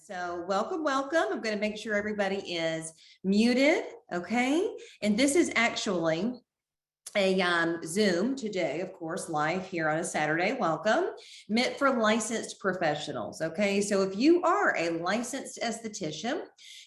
So welcome, welcome. I'm going to make sure everybody is muted, okay? And this is actually a Zoom today, of course, live here on a Saturday. Welcome, meant for licensed professionals, okay? So if you are a licensed esthetician,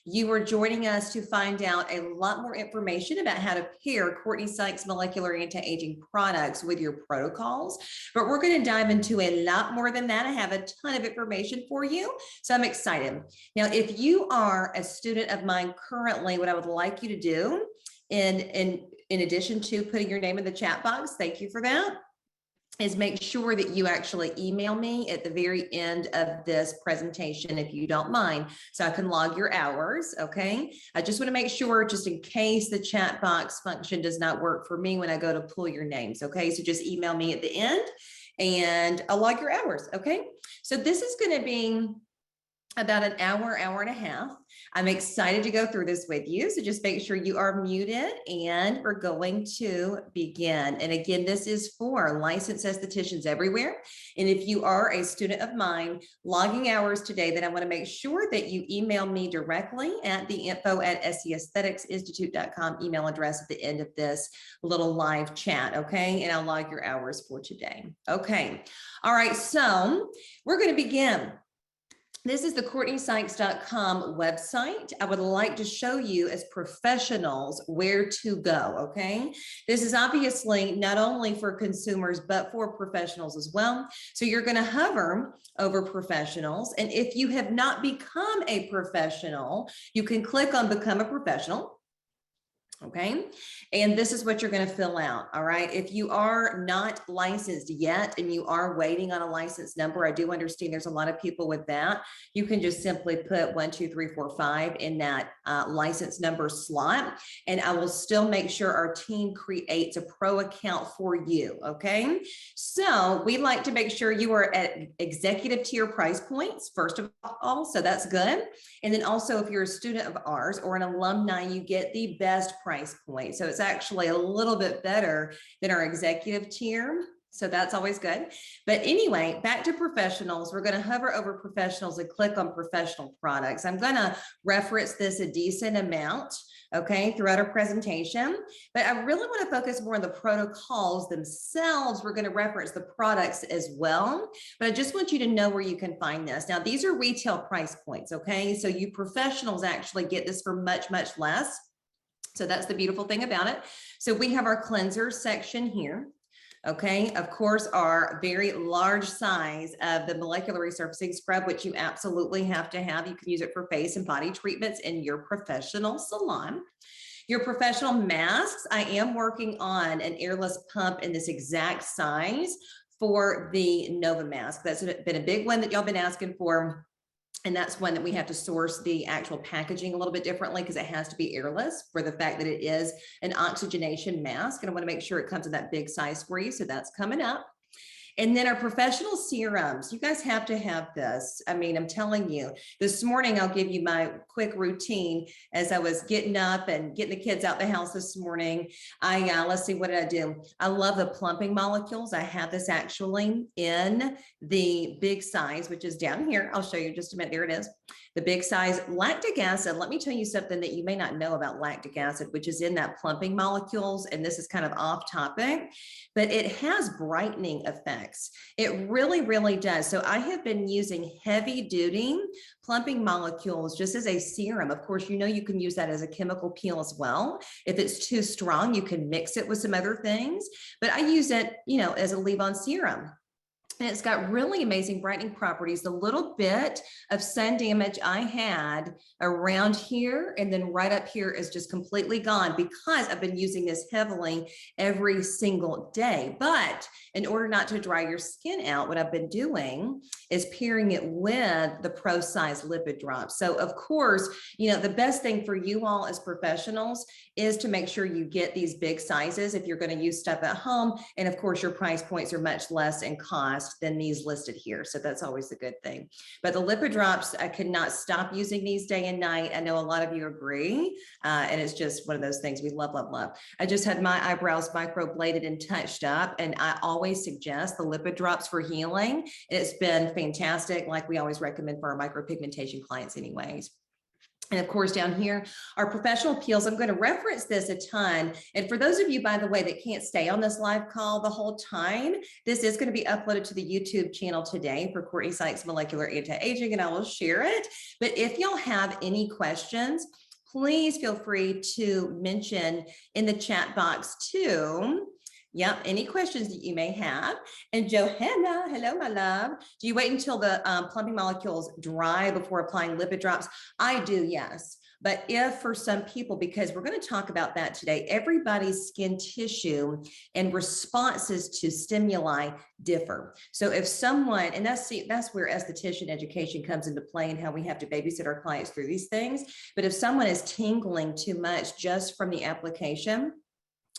you are joining us to find out a lot more information about how to pair Courtney Sykes molecular anti-aging products with your protocols. But we're going to dive into a lot more than that. I have a ton of information for you, so I'm excited. Now, if you are a student of mine currently, what I would like you to do in addition to putting your name in the chat box, thank you for that, is make sure that you actually email me at the very end of this presentation, if you don't mind, so I can log your hours, okay? I just want to make sure, just in case the chat box function does not work for me when I go to pull your names, okay? So just email me at the end and I'll log your hours, okay? So this is going to be about an hour, hour and a half. I'm excited to go through this with you. So just make sure you are muted and we're going to begin. And again, this is for licensed estheticians everywhere. And if you are a student of mine logging hours today, then I want to make sure that you email me directly at the info@esthetics.com email address at the end of this little live chat. Okay. And I'll log your hours for today. Okay. All right. So we're going to begin. This is the COURTNEYSYKES.com website. I would like to show you as professionals where to go, okay? This is obviously not only for consumers, but for professionals as well. So you're gonna hover over professionals. And if you have not become a professional, you can click on Become a Professional. Okay, and this is what you're going to fill out. All right, if you are not licensed yet and you are waiting on a license number, I do understand there's a lot of people with that. You can just simply put 1, 2, 3, 4, 5 in that license number slot, and I will still make sure our team creates a pro account for you. Okay, so we like to make sure you are at executive tier price points, first of all, so that's good. And then also, if you're a student of ours or an alumni, you get the best price point. So it's actually a little bit better than our executive tier. So that's always good. But anyway, back to professionals. We're going to hover over professionals and click on professional products. I'm going to reference this a decent amount, okay, throughout our presentation. But I really want to focus more on the protocols themselves. We're going to reference the products as well. But I just want you to know where you can find this. Now, these are retail price points, okay? So you professionals actually get this for much, much less. So that's the beautiful thing about it. So we have our cleanser section here. Okay, of course, our very large size of the molecular resurfacing scrub, which you absolutely have to have. You can use it for face and body treatments in your professional salon. Your professional masks, I am working on an airless pump in this exact size for the Nova mask. That's been a big one that y'all been asking for. And that's one that we have to source the actual packaging a little bit differently because it has to be airless for the fact that it is an oxygenation mask. And I want to make sure it comes in that big size for you. So that's coming up. And then our professional serums, you guys have to have this. I mean, I'm telling you, this morning, I'll give you my quick routine as I was getting up and getting the kids out the house this morning. Let's see, what did I do? I love the plumping molecules. I have this actually in the big size, which is down here. I'll show you just a minute. There it is. The big size lactic acid. Let me tell you something that you may not know about lactic acid, which is in that plumping molecules. And this is kind of off topic, but it has brightening effects. It really, really does. So I have been using heavy duty plumping molecules just as a serum. Of course, you know, you can use that as a chemical peel as well. If it's too strong, you can mix it with some other things, but I use it, you know, as a leave-on serum. And it's got really amazing brightening properties. The little bit of sun damage I had around here and then right up here is just completely gone because I've been using this heavily every single day. But in order not to dry your skin out, what I've been doing is pairing it with the Pro Size lipid drops. So of course, you know, the best thing for you all as professionals is to make sure you get these big sizes if you're going to use stuff at home. And of course, your price points are much less in cost cost than these listed here. So that's always a good thing. But the lipid drops, I could not stop using these day and night. I know a lot of you agree. And it's just one of those things we love, love, love. I just had my eyebrows microbladed and touched up, and I always suggest the lipid drops for healing. It's been fantastic, like we always recommend for our micropigmentation clients anyways. And of course, down here, our professional peels, I'm going to reference this a ton. And for those of you, by the way, that can't stay on this live call the whole time, this is going to be uploaded to the YouTube channel today for Courtney Sykes Molecular Anti-Aging, and I will share it. But if y'all have any questions, please feel free to mention in the chat box too. Yep, any questions that you may have. And Johanna, hello, my love. Do you wait until the plumping molecules dry before applying lipid drops? I do, yes. But if for some people, because we're going to talk about that today, everybody's skin tissue and responses to stimuli differ. So if someone, and that's where esthetician education comes into play and how we have to babysit our clients through these things. But if someone is tingling too much just from the application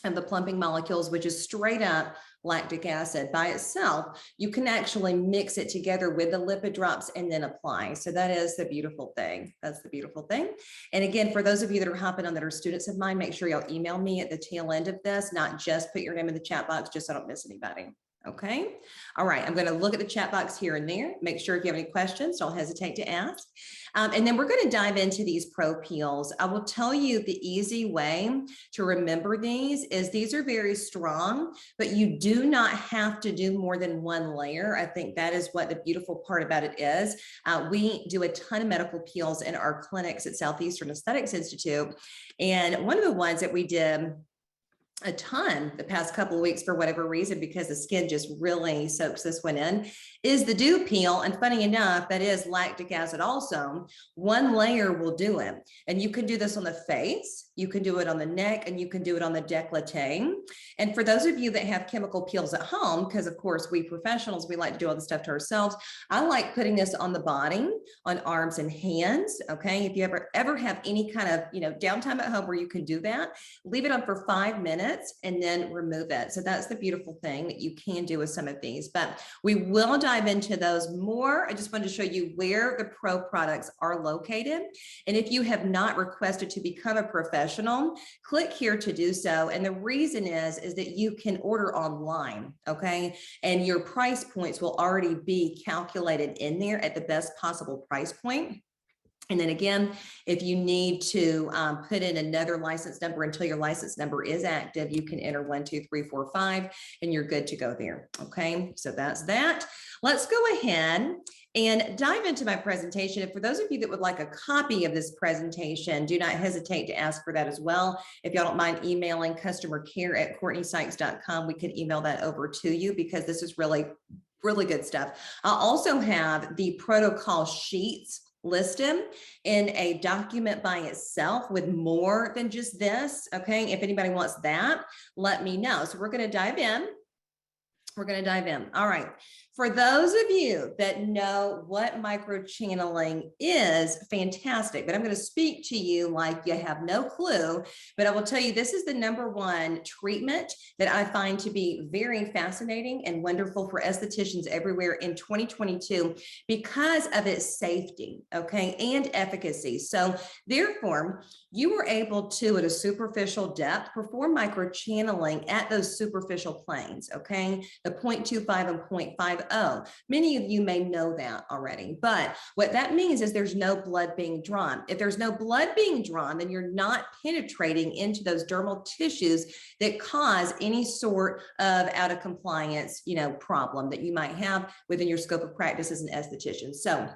of the plumping molecules, which is straight up lactic acid by itself, you can actually mix it together with the lipid drops and then apply. So that is the beautiful thing. That's the beautiful thing. And again, for those of you that are hopping on that are students of mine, make sure y'all email me at the tail end of this, not just put your name in the chat box, just so I don't miss anybody. Okay. All right. I'm going to look at the chat box here and there. Make sure if you have any questions, don't hesitate to ask. And then we're going to dive into these pro peels. I will tell you the easy way to remember these are very strong, but you do not have to do more than one layer. I think that is what the beautiful part about it is. We do a ton of medical peels in our clinics at Southeastern Aesthetics Institute. And one of the ones that we did a ton the past couple of weeks for whatever reason, because the skin just really soaks this one in, is the dew peel. And funny enough, that is lactic acid also. One layer will do it. And you can do this on the face, you can do it on the neck, and you can do it on the décolleté. And for those of you that have chemical peels at home, because of course we professionals, we like to do all the stuff to ourselves. I like putting this on the body, on arms and hands. Okay. If you ever have any kind of, downtime at home where you can do that, leave it on for 5 minutes and then remove it. So that's the beautiful thing that you can do with some of these, but we will dive into those more. I just wanted to show you where the pro products are located. And if you have not requested to become a professional, click here to do so. And the reason is that you can order online. Okay. And your price points will already be calculated in there at the best possible price point. And then again, if you need to put in another license number until your license number is active, you can enter 1, 2, 3, 4, 5, and you're good to go there. Okay, so that's that. Let's go ahead and dive into my presentation. And for those of you that would like a copy of this presentation, do not hesitate to ask for that as well. If y'all don't mind emailing customercare@CourtneySykes.com, we can email that over to you, because this is really, really good stuff. I'll also have the protocol sheets listed in a document by itself with more than just this. Okay, if anybody wants that, let me know. So we're going to dive in. All right. For those of you that know what microchanneling is, fantastic, but I'm going to speak to you like you have no clue, but I will tell you, this is the #1 treatment that I find to be very fascinating and wonderful for estheticians everywhere in 2022 because of its safety, okay, and efficacy. So therefore, you were able to, at a superficial depth, perform microchanneling at those superficial planes, okay, the 0.25 and 0.50. Many of you may know that already, but what that means is there's no blood being drawn. If there's no blood being drawn, then you're not penetrating into those dermal tissues that cause any sort of out of compliance, problem that you might have within your scope of practice as an esthetician. So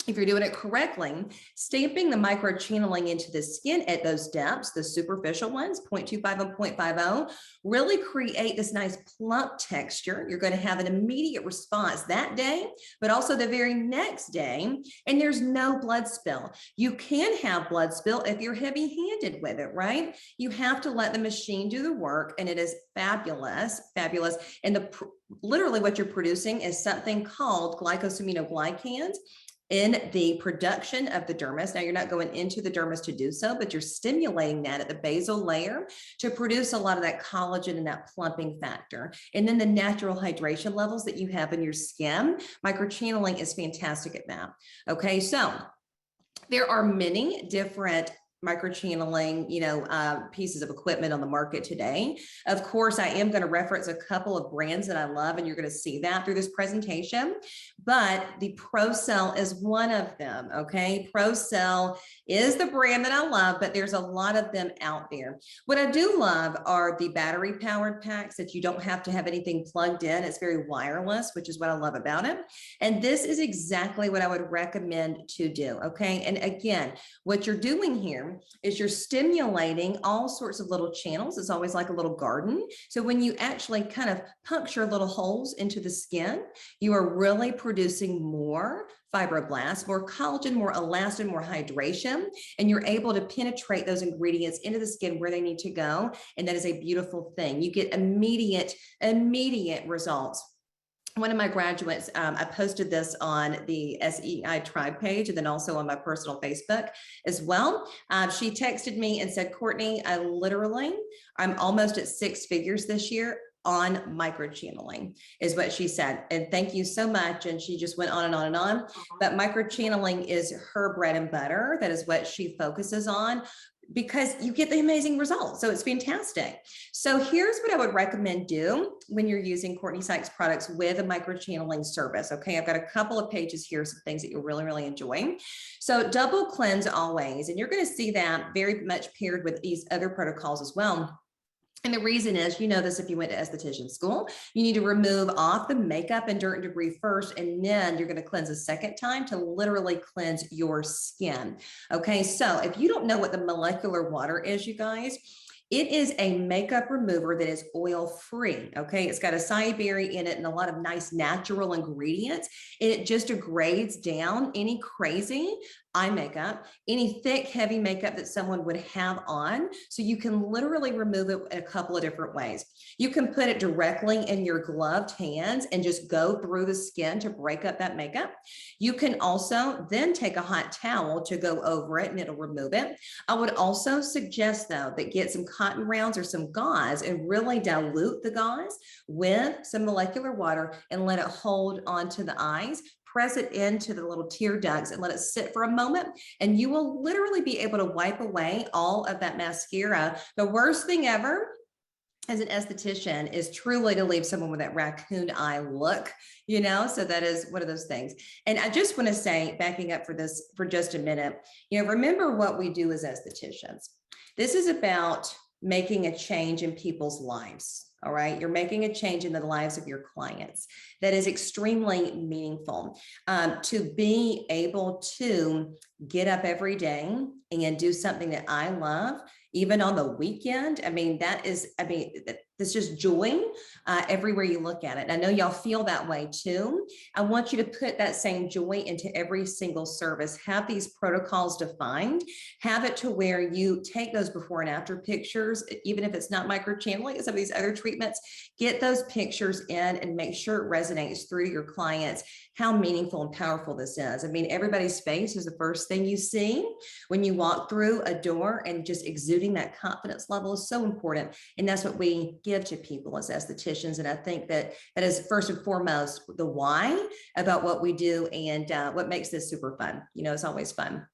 if you're doing it correctly, stamping the microchanneling into the skin at those depths, the superficial ones, 0.25 and 0.50, really create this nice plump texture. You're going to have an immediate response that day, but also the very next day, and there's no blood spill. You can have blood spill if you're heavy-handed with it, right? You have to let the machine do the work, and it is fabulous, fabulous. And literally what you're producing is something called glycosaminoglycans. in the production of the dermis. Now, you're not going into the dermis to do so, but you're stimulating that at the basal layer to produce a lot of that collagen and that plumping factor. And then the natural hydration levels that you have in your skin, microchanneling is fantastic at that. Okay, so there are many different microchanneling, pieces of equipment on the market today. Of course, I am going to reference a couple of brands that I love, and you're going to see that through this presentation, but the ProCell is one of them. Okay. ProCell is the brand that I love, but there's a lot of them out there. What I do love are the battery powered packs that you don't have to have anything plugged in. It's very wireless, which is what I love about it. And this is exactly what I would recommend to do. Okay. And again, what you're doing here is you're stimulating all sorts of little channels. It's always like a little garden. So when you actually kind of puncture little holes into the skin, you are really producing more fibroblasts, more collagen, more elastin, more hydration, and you're able to penetrate those ingredients into the skin where they need to go. And that is a beautiful thing. You get immediate results. One of my graduates, I posted this on the SEI Tribe page and then also on my personal Facebook as well. She texted me and said, Courtney, I'm almost at 6 figures this year on microchanneling, is what she said. And thank you so much. And she just went on and on and on. But microchanneling is her bread and butter. That is what she focuses on, because you get the amazing results. So it's fantastic. So here's what I would recommend do when you're using Courtney Sykes products with a microchanneling service. Okay, I've got a couple of pages here, some things that you'll really, really enjoy. So double cleanse always, and you're going to see that very much paired with these other protocols as well. And the reason is, you know this if you went to esthetician school, you need to remove off the makeup and dirt and debris first, and then you're going to cleanse a second time to literally cleanse your skin. Okay, so if you don't know what the molecular water is, you guys, it is a makeup remover that is oil-free, okay? It's got acai berry in it and a lot of nice natural ingredients, and it just degrades down any crazy eye makeup, any thick, heavy makeup that someone would have on. So you can literally remove it in a couple of different ways. You can put it directly in your gloved hands and just go through the skin to break up that makeup. You can also then take a hot towel to go over it and it'll remove it. I would also suggest though that get some cotton rounds or some gauze and really dilute the gauze with some molecular water and let it hold onto the eyes. Press it into the little tear ducts and let it sit for a moment, and you will literally be able to wipe away all of that mascara. The worst thing ever as an esthetician is truly to leave someone with that raccoon eye look, so that is one of those things. And I just want to say, backing up for this for just a minute, remember what we do as estheticians. This is about making a change in people's lives. All right. You're making a change in the lives of your clients. That is extremely meaningful. To be able to get up every day and do something that I love, even on the weekend. It's just joy everywhere you look at it. And I know y'all feel that way too. I want you to put that same joy into every single service. Have these protocols defined. Have it to where you take those before and after pictures, even if it's not microchanneling, some of these other treatments, get those pictures in and make sure it resonates through your clients, how meaningful and powerful this is. Everybody's face is the first thing you see when you walk through a door, and just exuding that confidence level is so important. And that's what we give to people as estheticians. And I think that is first and foremost the why about what we do, and what makes this super fun. It's always fun.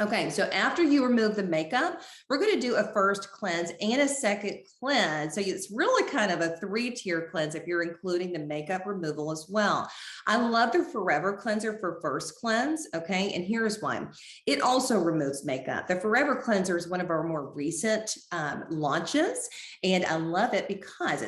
Okay, so after you remove the makeup, we're going to do a first cleanse and a second cleanse. So it's really kind of a 3-tier cleanse if you're including the makeup removal as well. I love the Forever Cleanser for first cleanse, okay? And here's why. It also removes makeup. The Forever Cleanser is one of our more recent launches, and I love it because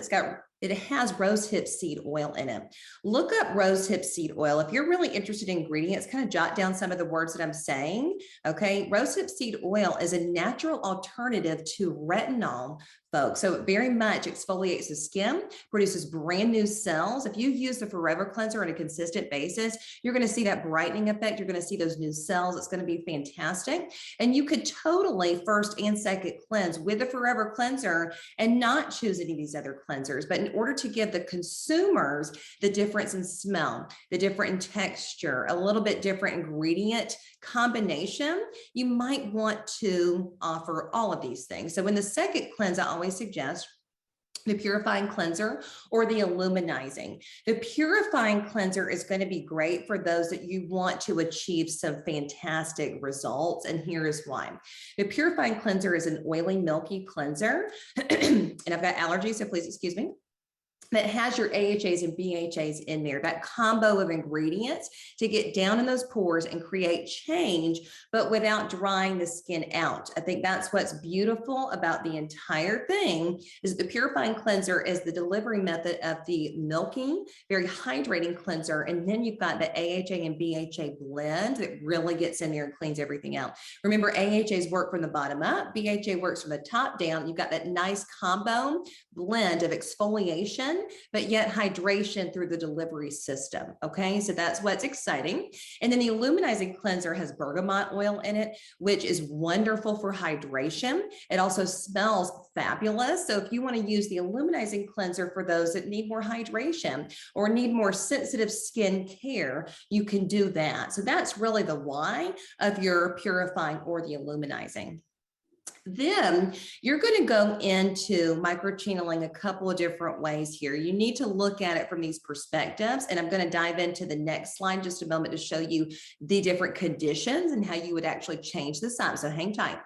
it has rosehip seed oil in it. Look up rosehip seed oil. If you're really interested in ingredients, kind of jot down some of the words that I'm saying. Okay. Rosehip seed oil is a natural alternative to retinol, folks. So it very much exfoliates the skin, produces brand new cells. If you use the Forever Cleanser on a consistent basis, you're going to see that brightening effect. You're going to see those new cells. It's going to be fantastic. And you could totally first and second cleanse with the Forever Cleanser and not choose any of these other cleansers. But in order to give the consumers the difference in smell, the different in texture, a little bit different ingredient combination, you might want to offer all of these things. So in the second cleanse, I always suggest the purifying cleanser or the illuminizing. The purifying cleanser is going to be great for those that you want to achieve some fantastic results. And here is why. The purifying cleanser is an oily, milky cleanser. And I've got allergies, so please excuse me. That has your AHAs and BHAs in there, that combo of ingredients to get down in those pores and create change, but without drying the skin out. I think that's what's beautiful about the entire thing, is the purifying cleanser is the delivery method of the milking, very hydrating cleanser. And then you've got the AHA and BHA blend that really gets in there and cleans everything out. Remember, AHAs work from the bottom up, BHA works from the top down. You've got that nice combo blend of exfoliation, but yet hydration through the delivery system. Okay, so that's what's exciting. And then the illuminizing cleanser has bergamot oil in it, which is wonderful for hydration. It also smells fabulous. So if you want to use the illuminizing cleanser for those that need more hydration or need more sensitive skin care, you can do that. So that's really the why of your purifying or the illuminizing. Then you're going to go into microchanneling a couple of different ways here. You need to look at it from these perspectives, and I'm going to dive into the next slide in just a moment to show you the different conditions and how you would actually change this up. So hang tight.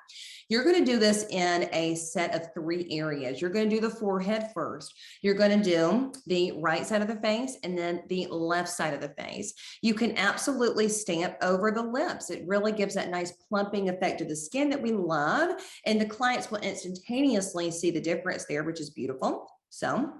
You're going to do this in a set of 3 areas. You're going to do the forehead first. You're going to do the right side of the face and then the left side of the face. You can absolutely stamp over the lips. It really gives that nice plumping effect to the skin that we love. And the clients will instantaneously see the difference there, which is beautiful. So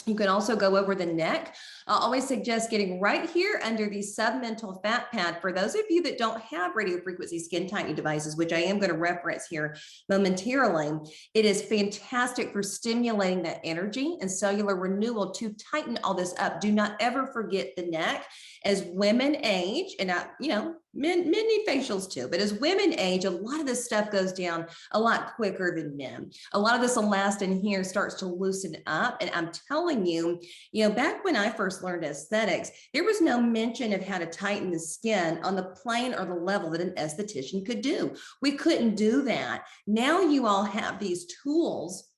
you can also go over the neck. I always suggest getting right here under the submental fat pad. For those of you that don't have radiofrequency skin tightening devices, which I am going to reference here momentarily, it is fantastic for stimulating that energy and cellular renewal to tighten all this up. Do not ever forget the neck. As women age, and men need facials too, but as women age, a lot of this stuff goes down a lot quicker than men. A lot of this elastin here starts to loosen up. And I'm telling you, back when I first learned aesthetics, there was no mention of how to tighten the skin on the plane or the level that an esthetician could do. We couldn't do that. Now you all have these tools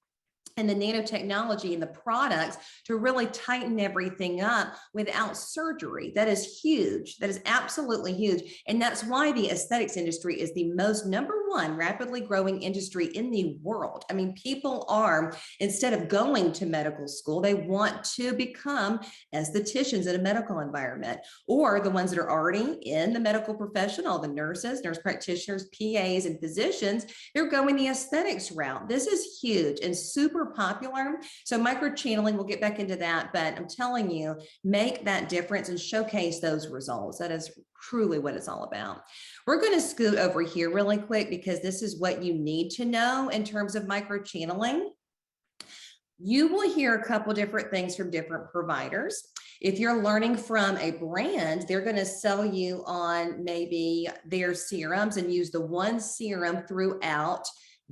and the nanotechnology and the products to really tighten everything up without surgery. That is huge. That is absolutely huge. And that's why the aesthetics industry is the most #1 rapidly growing industry in the world. I mean, people are, instead of going to medical school, they want to become estheticians in a medical environment, or the ones that are already in the medical profession, all the nurses, nurse practitioners, PAs, and physicians, they're going the aesthetics route. This is huge and super popular. So microchanneling, we'll get back into that, but I'm telling you, make that difference and showcase those results. That is truly what it's all about. We're going to scoot over here really quick because this is what you need to know in terms of microchanneling. You will hear a couple different things from different providers. If you're learning from a brand, they're going to sell you on maybe their serums and use the one serum throughout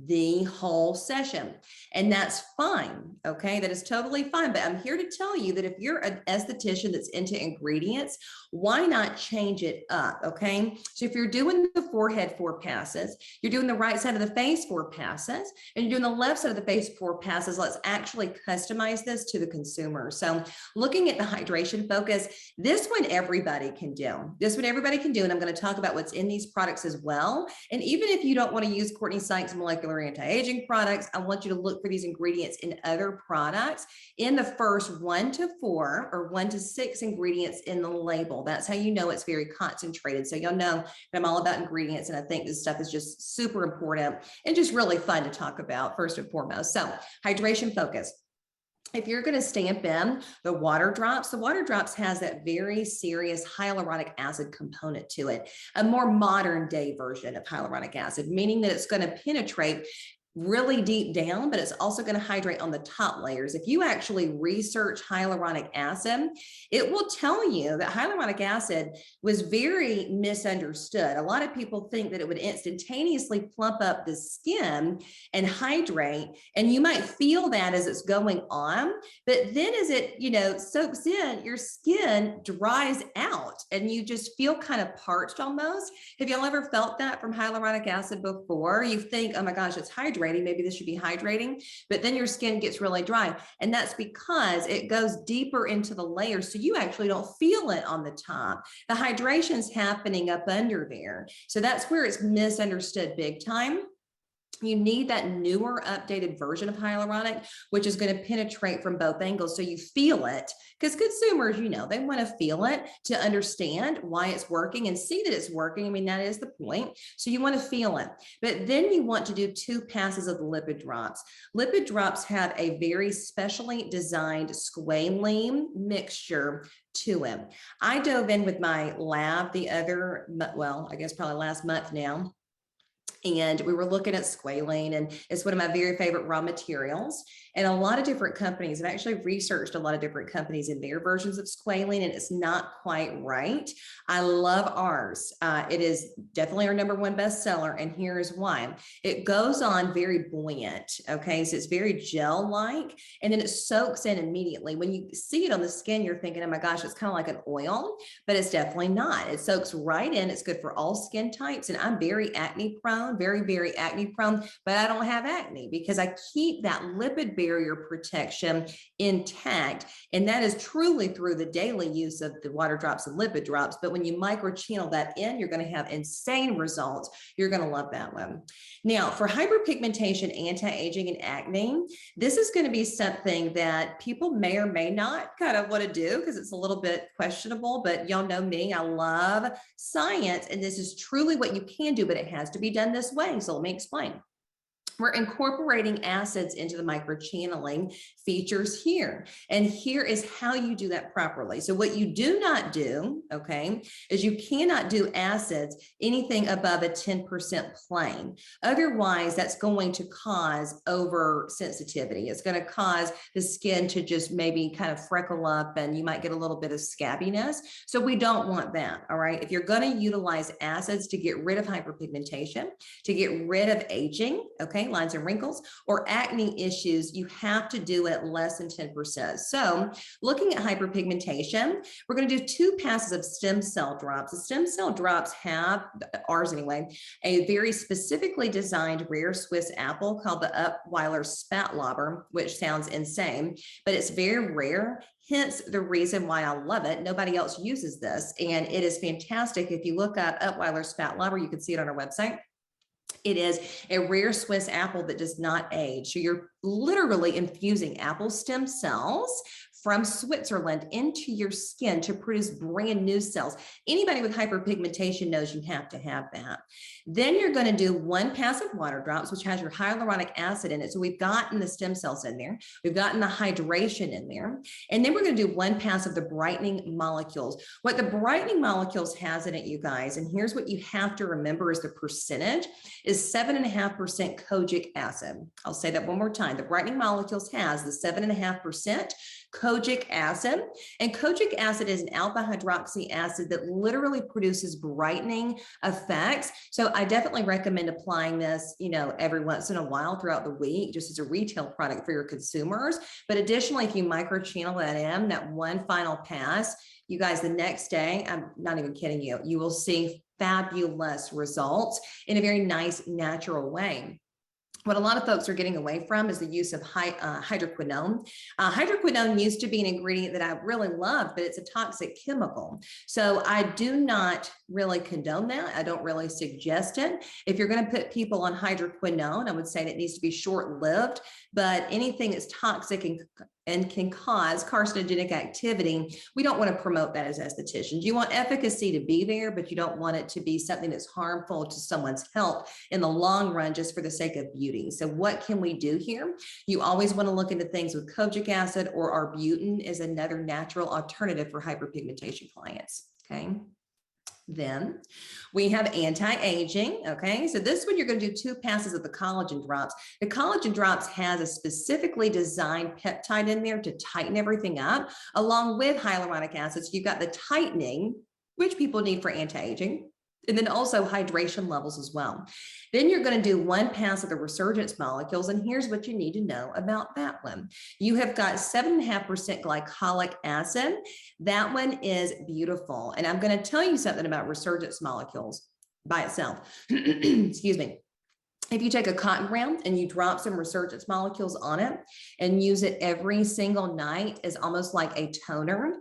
the whole session. And that's fine. Okay. That is totally fine. But I'm here to tell you that if you're an esthetician that's into ingredients, why not change it up? Okay. So if you're doing the forehead 4 passes, you're doing the right side of the face 4 passes, and you're doing the left side of the face 4 passes, let's actually customize this to the consumer. So looking at the hydration focus, this one everybody can do. This one everybody can do. And I'm going to talk about what's in these products as well. And even if you don't want to use Courtney Sykes molecular anti-aging products, I want you to look for these ingredients in other products in the first 1 to 4 or 1 to 6 ingredients in the label. That's how you know it's very concentrated. So you'll know that I'm all about ingredients, and I think this stuff is just super important and just really fun to talk about first and foremost. So hydration focus. If you're going to stamp in the water drops has that very serious hyaluronic acid component to it, a more modern day version of hyaluronic acid, meaning that it's going to penetrate really deep down, but it's also going to hydrate on the top layers. If you actually research hyaluronic acid, it will tell you that hyaluronic acid was very misunderstood. A lot of people think that it would instantaneously plump up the skin and hydrate, and you might feel that as it's going on, but then as it, soaks in, your skin dries out and you just feel kind of parched almost. Have y'all ever felt that from hyaluronic acid before? You think, oh my gosh, it's hydrating. Maybe this should be hydrating, but then your skin gets really dry. And that's because it goes deeper into the layers. So you actually don't feel it on the top. The hydration's happening up under there. So that's where it's misunderstood big time. You need that newer, updated version of hyaluronic, which is going to penetrate from both angles. So you feel it, because consumers, they want to feel it to understand why it's working and see that it's working. I mean, that is the point. So you want to feel it. But then you want to do 2 passes of the lipid drops. Lipid drops have a very specially designed squalene mixture to them. I dove in with my lab the other, I guess probably last month now. And we were looking at squalene, and it's one of my very favorite raw materials. And a lot of different companies have actually researched a lot of different companies in their versions of squalene, and it's not quite right. I love ours. It is definitely our #1 bestseller, and here's why. It goes on very buoyant, okay? So it's very gel-like, and then it soaks in immediately. When you see it on the skin, you're thinking, oh my gosh, it's kind of like an oil, but it's definitely not. It soaks right in. It's good for all skin types, and I'm very acne prone, very, very acne prone, but I don't have acne because I keep that lipid barrier protection intact. And that is truly through the daily use of the water drops and lipid drops. But when you microchannel that in, you're going to have insane results. You're going to love that one. Now, for hyperpigmentation, anti-aging, and acne, this is going to be something that people may or may not kind of want to do because it's a little bit questionable, but y'all know me, I love science, and this is truly what you can do, but it has to be done this way. So let me explain. We're incorporating acids into the microchanneling features here. And here is how you do that properly. So what you do not do, okay, is you cannot do acids anything above a 10% plane. Otherwise, that's going to cause oversensitivity. It's going to cause the skin to just maybe kind of freckle up, and you might get a little bit of scabbiness. So we don't want that, all right? If you're going to utilize acids to get rid of hyperpigmentation, to get rid of aging, okay, lines and wrinkles, or acne issues, you have to do it less than 10%. So looking at hyperpigmentation, we're going to do 2 passes of stem cell drops. The stem cell drops have, ours anyway, a very specifically designed rare Swiss apple called the Upweiler Spatlauber, which sounds insane, but it's very rare. Hence the reason why I love it. Nobody else uses this, and it is fantastic. If you look up Upweiler Spatlauber, you can see it on our website. It is a rare Swiss apple that does not age. So you're literally infusing apple stem cells from Switzerland into your skin to produce brand new cells. Anybody with hyperpigmentation knows you have to have that. Then you're going to do 1 pass of water drops, which has your hyaluronic acid in it. So we've gotten the stem cells in there. We've gotten the hydration in there. And then we're going to do 1 pass of the brightening molecules. What the brightening molecules has in it, you guys, and here's what you have to remember is the percentage, is 7.5% kojic acid. I'll say that one more time. The brightening molecules has the 7.5% kojic acid, and kojic acid is an alpha hydroxy acid that literally produces brightening effects. So I definitely recommend applying this, every once in a while throughout the week, just as a retail product for your consumers. But additionally, if you microchannel that in, that 1 final pass, you guys, the next day, I'm not even kidding you, you will see fabulous results in a very nice, natural way. What a lot of folks are getting away from is the use of hydroquinone. Hydroquinone used to be an ingredient that I really loved, but it's a toxic chemical. So I do not really condone that. I don't really suggest it. If you're going to put people on hydroquinone, I would say that it needs to be short-lived, but anything that's toxic and can cause carcinogenic activity, we don't want to promote that as estheticians. You want efficacy to be there, but you don't want it to be something that's harmful to someone's health in the long run just for the sake of beauty. So what can we do here? You always want to look into things with kojic acid, or arbutin is another natural alternative for hyperpigmentation clients, okay? Then we have anti-aging. Okay, so this one you're going to do 2 passes of the collagen drops. The collagen drops has a specifically designed peptide in there to tighten everything up, along with hyaluronic acid. So you've got the tightening, which people need for anti-aging, and then also hydration levels as well. Then you're going to do 1 pass of the resurgence molecules. And here's what you need to know about that one. You have got 7.5% glycolic acid. That one is beautiful. And I'm going to tell you something about resurgence molecules by itself. Excuse me. If you take a cotton ground and you drop some resurgence molecules on it and use it every single night as almost like a toner,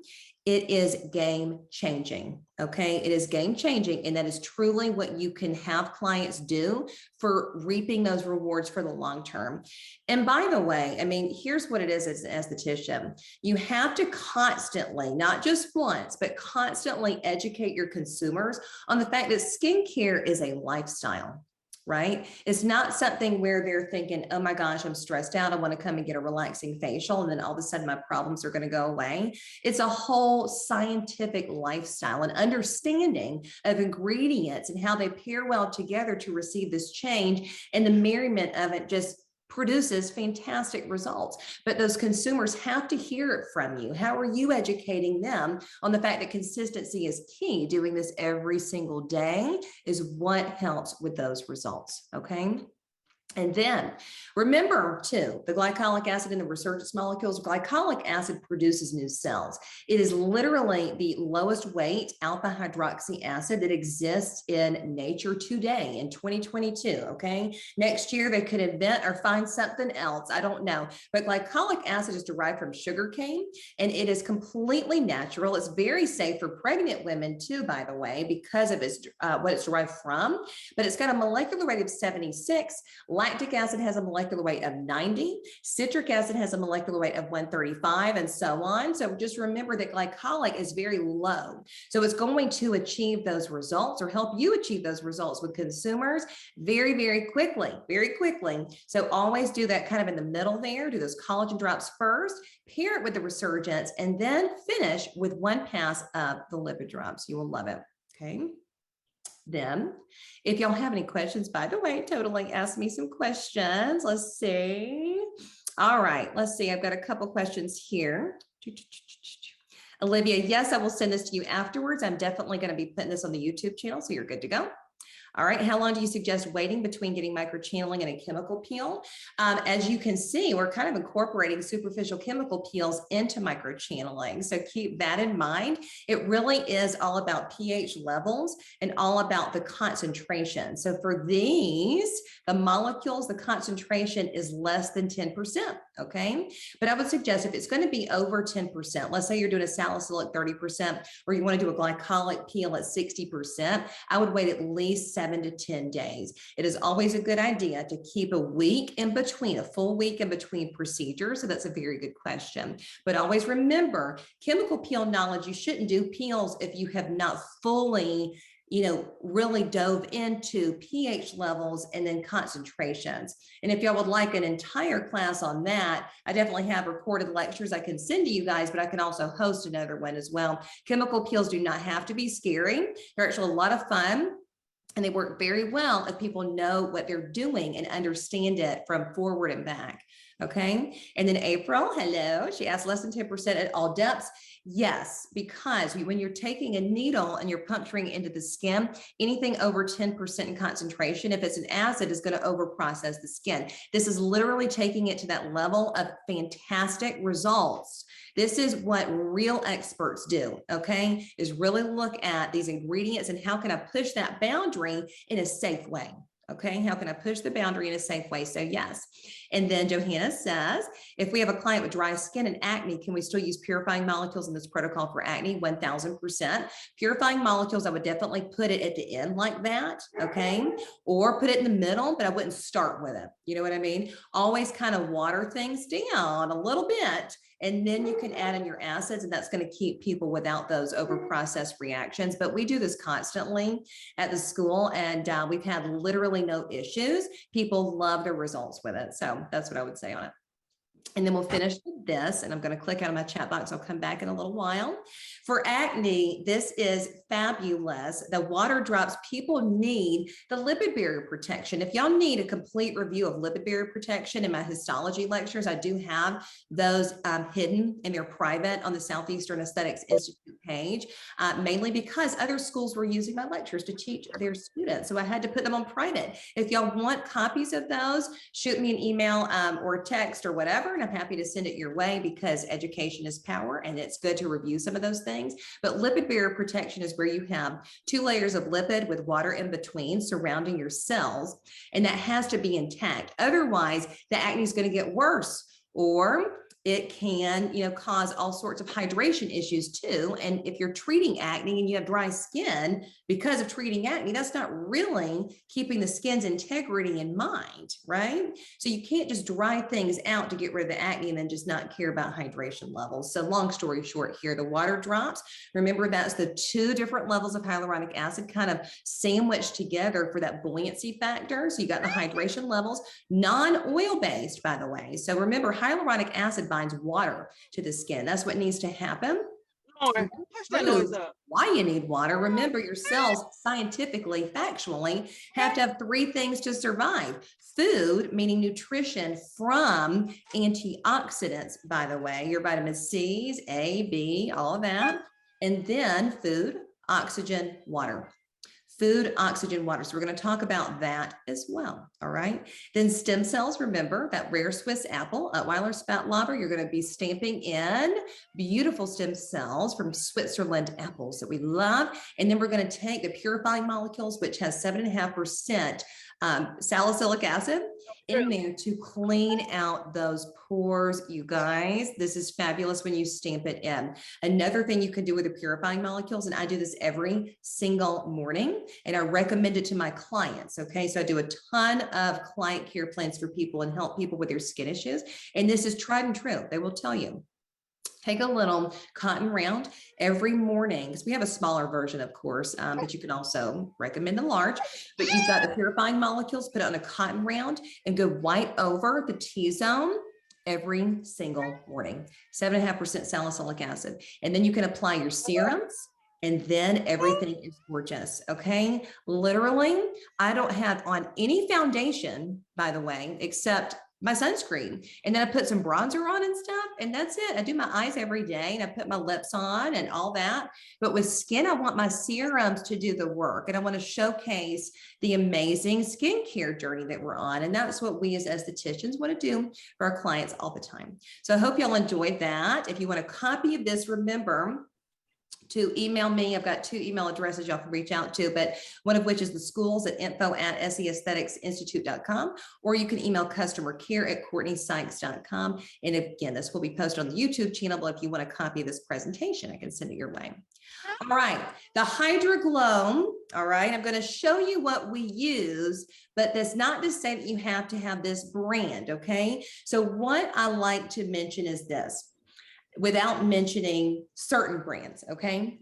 it is game changing. Okay, it is game changing. And that is truly what you can have clients do for reaping those rewards for the long term. And by the way, I mean, here's what it is as an esthetician. You have to constantly, not just once, but constantly educate your consumers on the fact that skincare is a lifestyle. Right? It's not something where they're thinking, oh my gosh, I'm stressed out. I want to come and get a relaxing facial. And then all of a sudden my problems are going to go away. It's a whole scientific lifestyle and understanding of ingredients and how they pair well together to receive this change. And the merriment of it just produces fantastic results. But those consumers have to hear it from you. How are you educating them on the fact that consistency is key? Doing this every single day is what helps with those results, okay? And then remember too, the glycolic acid in the resurgence molecules, glycolic acid produces new cells. It is literally the lowest weight alpha hydroxy acid that exists in nature today in 2022. Okay. Next year they could invent or find something else. I don't know, but glycolic acid is derived from sugarcane and it is completely natural. It's very safe for pregnant women too, by the way, because of its, what it's derived from, but it's got a molecular weight of 76. Lactic acid has a molecular weight of 90. Citric acid has a molecular weight of 135 and so on. So just remember that glycolic is very low. So it's going to achieve those results or help you achieve those results with consumers very, very quickly, very quickly. So always do that kind of in the middle there. Do those collagen drops first, pair it with the resurgence, and then finish with 1 pass of the lipid drops. You will love it. Okay. Then, if y'all have any questions, by the way, totally ask me some questions. Let's see. All right, let's see. I've got a couple questions here. Olivia, yes, I will send this to you afterwards. I'm definitely going to be putting this on the YouTube channel, so you're good to go. All right, how long do you suggest waiting between getting microchanneling and a chemical peel? As you can see, we're kind of incorporating superficial chemical peels into microchanneling. So keep that in mind. It really is all about pH levels and all about the concentration. So for these, the molecules, the concentration is less than 10%, okay? But I would suggest if it's going to be over 10%, let's say you're doing a salicylic 30%, or you want to do a glycolic peel at 60%, I would wait at least 7 to 10 days. It is always a good idea to keep a week in between, a full week in between procedures. So that's a very good question. But always remember, chemical peel knowledge, you shouldn't do peels if you have not fully really dove into pH levels and then concentrations. And if y'all would like an entire class on that, I definitely have recorded lectures I can send to you guys, but I can also host another one as well. Chemical peels do not have to be scary. They're actually a lot of fun. And they work very well if people know what they're doing and understand it from forward and back. Okay. And then April, hello. She asked less than 10% at all depths. Yes, because when you're taking a needle and you're puncturing into the skin, anything over 10% in concentration, if it's an acid, is going to overprocess the skin. This is literally taking it to that level of fantastic results. This is what real experts do, okay, is really look at these ingredients and how can I push that boundary in a safe way. Okay, how can I push the boundary in a safe way? So yes. And then Johanna says, if we have a client with dry skin and acne, can we still use purifying molecules in this protocol for acne? 1000%. Purifying molecules, I would definitely put it at the end like that, okay? Or put it in the middle, but I wouldn't start with it. You know what I mean? Always kind of water things down a little bit, and then you can add in your acids, and that's going to keep people without those over-processed reactions. But we do this constantly at the school, and we've had literally no issues. People love the results with it. So that's what I would say on it. And then we'll finish with this, and I'm going to click out of my chat box. I'll come back in a little while. For acne, this is fabulous. The water drops, people need the lipid barrier protection. If y'all need a complete review of lipid barrier protection in my histology lectures, I do have those hidden, and they're private on the Southeastern Aesthetics Institute page, mainly because other schools were using my lectures to teach their students. So I had to put them on private. If y'all want copies of those, shoot me an email or a text or whatever, and I'm happy to send it your way, because education is power, and it's good to review some of those things. But lipid barrier protection is where you have 2 layers of lipid with water in between surrounding your cells, and that has to be intact. Otherwise, the acne is going to get worse, or it can, cause all sorts of hydration issues too. And if you're treating acne and you have dry skin because of treating acne, that's not really keeping the skin's integrity in mind, right? So you can't just dry things out to get rid of the acne and then just not care about hydration levels. So long story short here, the water drops, remember that's the 2 different levels of hyaluronic acid kind of sandwiched together for that buoyancy factor. So you got the hydration levels, non-oil based, by the way. So remember, hyaluronic acid binds water to the skin. That's what needs to happen. Why you need water. Remember, your cells scientifically, factually, have to have 3 things to survive. Food, meaning nutrition from antioxidants, by the way, your vitamin C's, A, B, all of that. And then food, oxygen, water. Food, oxygen, water. So we're going to talk about that as well. All right. Then stem cells, remember that rare Swiss apple, Weiler Spätlauber, you're going to be stamping in beautiful stem cells from Switzerland apples that we love. And then we're going to take the purifying molecules, which has 7.5% salicylic acid in there to clean out those pores, you guys. This is fabulous when you stamp it in. Another thing you can do with the purifying molecules, and I do this every single morning, and I recommend it to my clients, okay? So I do a ton of client care plans for people and help people with their skin issues, and this is tried and true. They will tell you. Take a little cotton round every morning, because we have a smaller version, of course, but you can also recommend a large. But you've got the purifying molecules, put it on a cotton round and go right over the T-zone every single morning. 7.5% salicylic acid. And then you can apply your serums, and then everything is gorgeous, okay? Literally, I don't have on any foundation, by the way, except my sunscreen. And then I put some bronzer on and stuff, and that's it. I do my eyes every day, and I put my lips on and all that. But with skin, I want my serums to do the work, and I want to showcase the amazing skincare journey that we're on. And that's what we as estheticians want to do for our clients all the time. So I hope y'all enjoyed that. If you want a copy of this, remember to email me. I've got 2 email addresses y'all can reach out to, but one of which is the schools at info@seaestheticsinstitute.com, or you can email customer care at COURTNEYSYKES.com. And again, this will be posted on the YouTube channel, but if you want a copy of this presentation, I can send it your way. All right, the Hydra Glow. All right, I'm going to show you what we use, but that's not to say that you have to have this brand, okay? So what I like to mention is this, without mentioning certain brands, okay?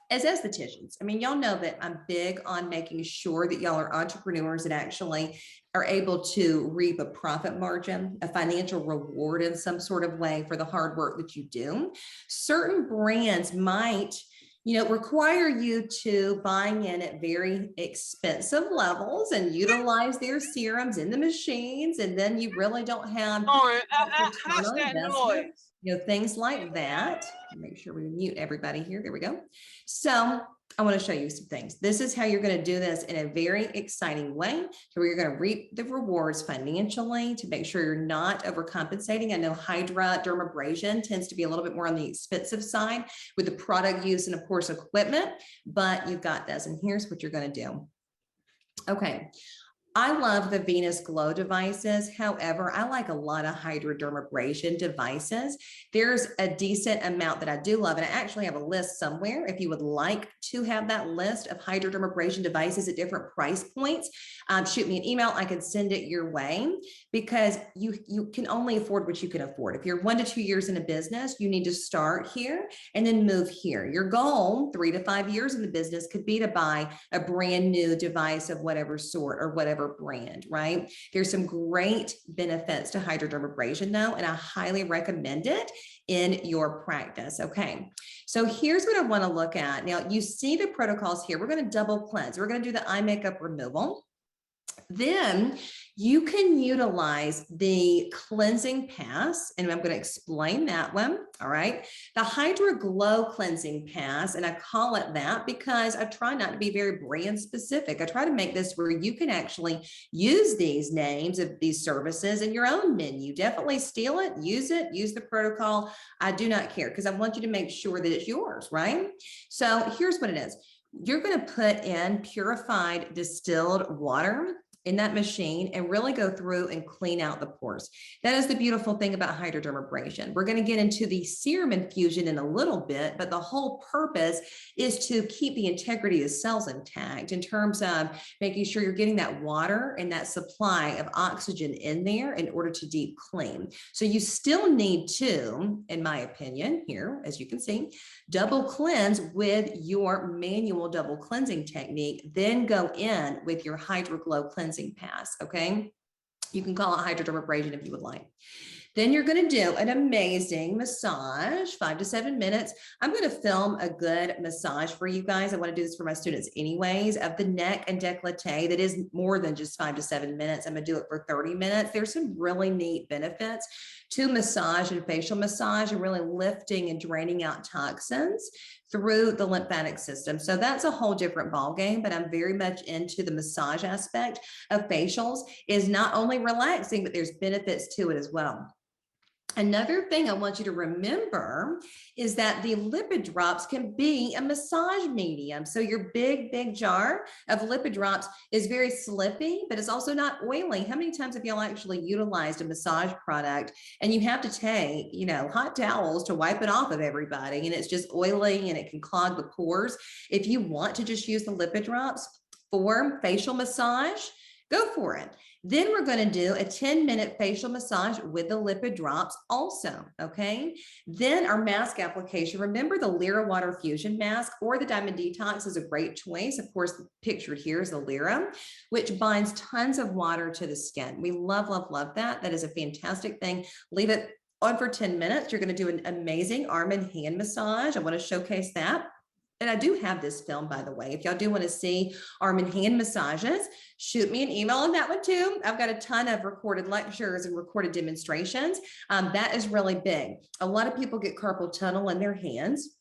As estheticians, I mean, y'all know that I'm big on making sure that y'all are entrepreneurs that actually are able to reap a profit margin, a financial reward in some sort of way for the hard work that you do. Certain brands might, require you to buy in at very expensive levels and utilize their serums in the machines, and then you really don't have investment. Things like that. Make sure we mute everybody here. There we go. So I want to show you some things. This is how you're going to do this in a very exciting way, so you're going to reap the rewards financially to make sure you're not overcompensating. I know hydrodermabrasion tends to be a little bit more on the expensive side with the product use and, of course, equipment, but you've got this. And here's what you're going to do. Okay. I love the Venus Glow devices. However, I like a lot of hydrodermabrasion devices. There's a decent amount that I do love, and I actually have a list somewhere. If you would like to have that list of hydrodermabrasion devices at different price points, shoot me an email. I can send it your way, because you can only afford what you can afford. If you're 1 to 2 years in a business, you need to start here and then move here. Your goal, 3 to 5 years in the business, could be to buy a brand new device of whatever sort or whatever whatever brand, right? There's some great benefits to hydrodermabrasion though, and I highly recommend it in your practice. Okay, so here's what I want to look at. Now you see the protocols here. We're going to double cleanse. We're going to do the eye makeup removal. Then you can utilize the cleansing pass, and I'm going to explain that one. All right. The Hydra Glow cleansing pass, and I call it that because I try not to be very brand specific. I try to make this where you can actually use these names of these services in your own menu. Definitely steal it, use the protocol. I do not care because I want you to make sure that it's yours, right? So here's what it is. You're going to put in purified distilled water in that machine and really go through and clean out the pores. That is the beautiful thing about hydrodermabrasion. We're going to get into the serum infusion in a little bit, but the whole purpose is to keep the integrity of cells intact in terms of making sure you're getting that water and that supply of oxygen in there in order to deep clean. So you still need to, in my opinion, here, as you can see, double cleanse with your manual double cleansing technique, then go in with your Hydro Glow cleansing pass, okay? You can call it hydrodermabrasion if you would like. Then you're going to do an amazing massage, 5 to 7 minutes. I'm going to film a good massage for you guys. I want to do this for my students anyways, of the neck and décolleté that is more than just 5 to 7 minutes. I'm going to do it for 30 minutes. There's some really neat benefits to massage and facial massage and really lifting and draining out toxins through the lymphatic system. So that's a whole different ball game, but I'm very much into the massage aspect of facials. Is not only relaxing, but there's benefits to it as well. Another thing I want you to remember is that the lipid drops can be a massage medium. So your big jar of lipid drops is very slippy, but it's also not oily. How many times have y'all actually utilized a massage product and you have to take, hot towels to wipe it off of everybody, and it's just oily and it can clog the pores? If you want to just use the lipid drops for facial massage, go for it. Then we're going to do a 10-minute facial massage with the lipid drops also, okay? Then our mask application. Remember the Lyra Water Fusion Mask or the Diamond Detox is a great choice. Of course, pictured here is the Lyra, which binds tons of water to the skin. We love that. That is a fantastic thing. Leave it on for 10 minutes. You're going to do an amazing arm and hand massage. I want to showcase that. And I do have this film, by the way. If y'all do want to see arm and hand massages, shoot me an email on that one too. I've got a ton of recorded lectures and recorded demonstrations. That is really big. A lot of people get carpal tunnel in their hands.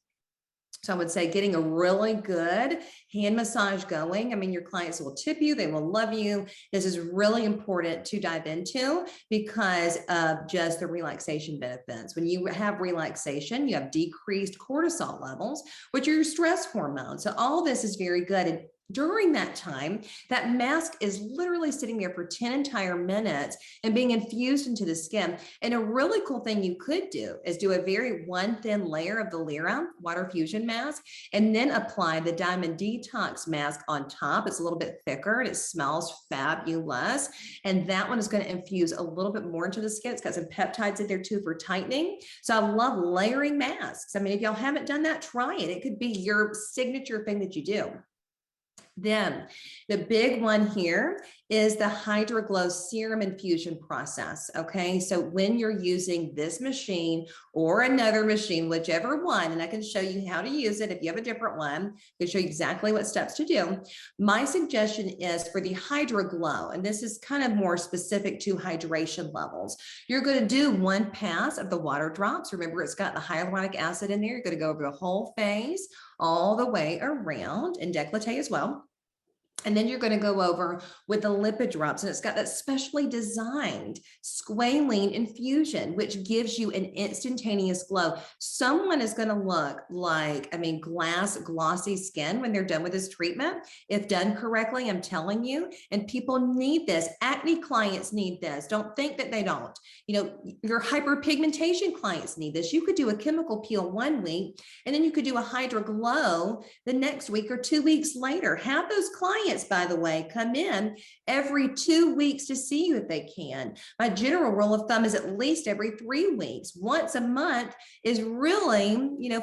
So I would say getting a really good hand massage going. I mean, your clients will tip you. They will love you. This is really important to dive into because of just the relaxation benefits. When you have relaxation, you have decreased cortisol levels, which are your stress hormones. So all this is very good. And during that time, that mask is literally sitting there for 10 entire minutes and being infused into the skin. And a really cool thing you could do is do a very thin layer of the Lyra Water Fusion Mask and then apply the Diamond Detox Mask on top. It's a little bit thicker and it smells fabulous. And that one is going to infuse a little bit more into the skin. It's got some peptides in there too for tightening. So I love layering masks. I mean, if y'all haven't done that, try it. It could be your signature thing that you do. Then the big one here is the Hydro Glow serum infusion process. Okay, so when you're using this machine or another machine, whichever one, and I can show you how to use it if you have a different one, I can show you exactly what steps to do. My suggestion is for the Hydro Glow, and this is kind of more specific to hydration levels. You're going to do one pass of the water drops. Remember, it's got the hyaluronic acid in there. You're going to go over the whole face all the way around and décolleté as well. And then you're going to go over with the lipid drops, and it's got that specially designed squalene infusion, which gives you an instantaneous glow. Someone is going to look like, glass glossy skin when they're done with this treatment. If done correctly, I'm telling you, and people need this. Acne clients need this. Don't think that they don't. Your hyperpigmentation clients need this. You could do a chemical peel 1 week, and then you could do a Hydro Glow the next week or 2 weeks later. Have those clients clients, by the way, come in every 2 weeks to see you if they can. My general rule of thumb is at least every 3 weeks. Once a month is really,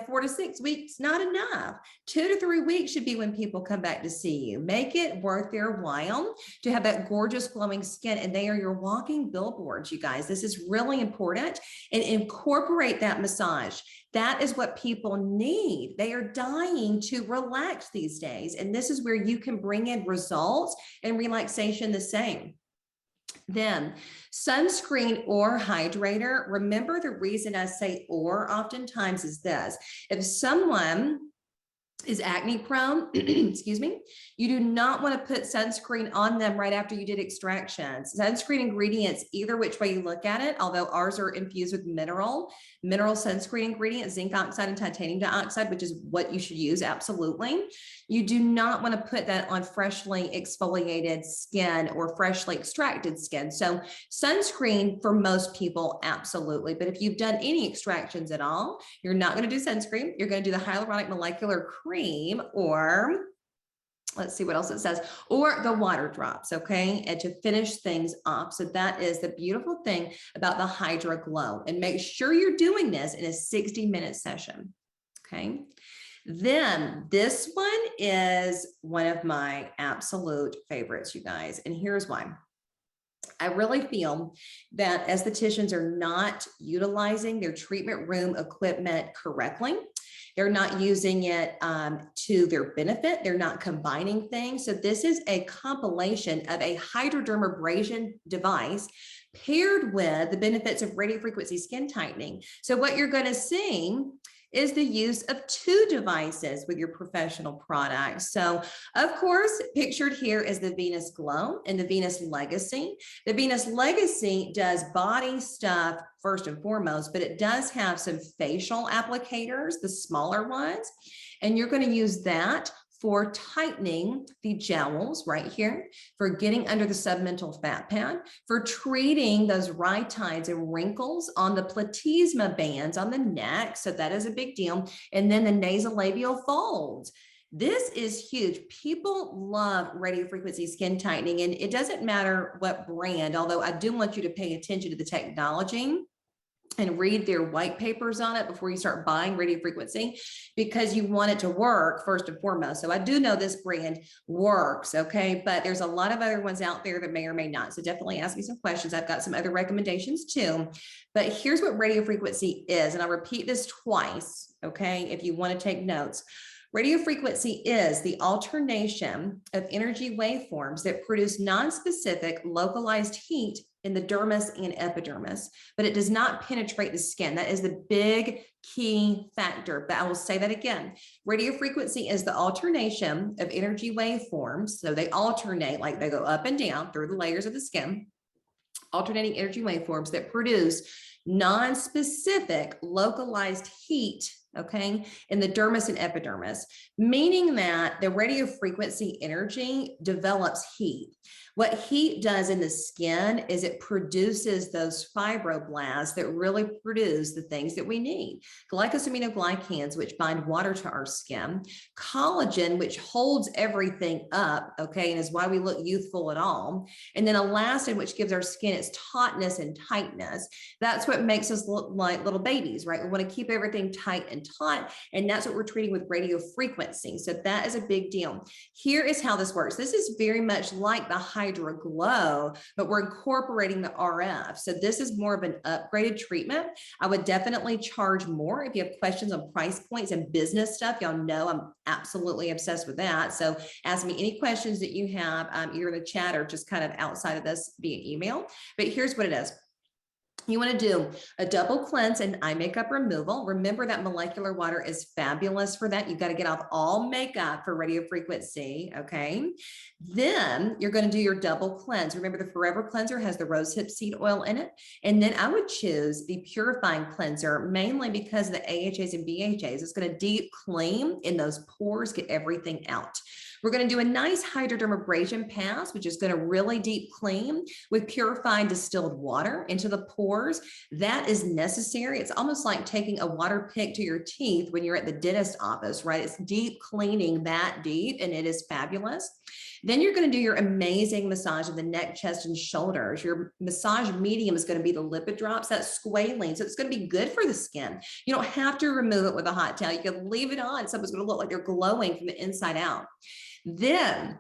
4 to 6 weeks, not enough. 2 to 3 weeks should be when people come back to see you. Make it worth their while to have that gorgeous glowing skin, and they are your walking billboards, you guys. This is really important, and incorporate that massage. That is what people need. They are dying to relax these days, and this is where you can bring in results and relaxation the same. Then sunscreen or hydrator. Remember, the reason I say or oftentimes is this: if someone is acne prone, excuse me, you do not want to put sunscreen on them right after you did extractions. Sunscreen ingredients, either which way you look at it, although ours are infused with mineral sunscreen ingredients, zinc oxide and titanium dioxide, which is what you should use, absolutely. You do not want to put that on freshly exfoliated skin or freshly extracted skin. So sunscreen for most people, absolutely. But if you've done any extractions at all, you're not going to do sunscreen. You're going to do the hyaluronic molecular cream, or let's see what else it says, or the water drops, okay, and to finish things off. So that is the beautiful thing about the Hydra Glow. And make sure you're doing this in a 60-minute session, okay? Then this one is one of my absolute favorites, you guys, and here's why. I really feel that estheticians are not utilizing their treatment room equipment correctly. They're not using it to their benefit. They're not combining things. So this is a compilation of a hydrodermabrasion device paired with the benefits of radiofrequency skin tightening. So what you're going to see is the use of 2 devices with your professional products. So of course, pictured here is the Venus Glow and the Venus Legacy. The Venus Legacy does body stuff first and foremost, but it does have some facial applicators, the smaller ones, and you're going to use that for tightening the jowls right here, for getting under the submental fat pad, for treating those rhytides and wrinkles on the platysma bands on the neck. So that is a big deal. And then the nasolabial folds. This is huge. People love radiofrequency skin tightening, and it doesn't matter what brand, although I do want you to pay attention to the technology and read their white papers on it before you start buying radiofrequency, because you want it to work first and foremost. So I do know this brand works, okay? But there's a lot of other ones out there that may or may not. So definitely ask me some questions. I've got some other recommendations too. But here's what radiofrequency is, and I'll repeat this twice, okay, if you want to take notes. Radiofrequency is the alternation of energy waveforms that produce nonspecific localized heat in the dermis and epidermis, but it does not penetrate the skin. That is the big key factor. But I will say that again. Radiofrequency is the alternation of energy waveforms. So they alternate, like they go up and down through the layers of the skin, alternating energy waveforms that produce non-specific localized heat, okay, in the dermis and epidermis, meaning that the radiofrequency energy develops heat. What heat does in the skin is it produces those fibroblasts that really produce the things that we need. Glycosaminoglycans, which bind water to our skin, collagen, which holds everything up, okay, and is why we look youthful at all, and then elastin, which gives our skin its tautness and tightness. That's what makes us look like little babies, right? We want to keep everything tight and taut, and that's what we're treating with radiofrequency. So that is a big deal. Here is how this works. This is very much like the Hydra Glow, but we're incorporating the RF. So this is more of an upgraded treatment. I would definitely charge more. If you have questions on price points and business stuff, y'all know I'm absolutely obsessed with that. So ask me any questions that you have, either in the chat or just kind of outside of this via email. But here's what it is. You want to do a double cleanse and eye makeup removal. Remember that molecular water is fabulous for that. You've got to get off all makeup for radiofrequency, okay? Then you're going to do your double cleanse. Remember, the Forever Cleanser has the rosehip seed oil in it. And then I would choose the Purifying Cleanser, mainly because of the AHAs and BHAs. It's going to deep clean in those pores, get everything out. We're going to do a nice hydrodermabrasion pass, which is going to really deep clean with purified distilled water into the pores. That is necessary. It's almost like taking a water pick to your teeth when you're at the dentist office, right? It's deep cleaning that deep, and it is fabulous. Then you're going to do your amazing massage of the neck, chest, and shoulders. Your massage medium is going to be the lipid drops. That's squalene. So it's going to be good for the skin. You don't have to remove it with a hot towel. You can leave it on. Someone's going to look like they're glowing from the inside out. Then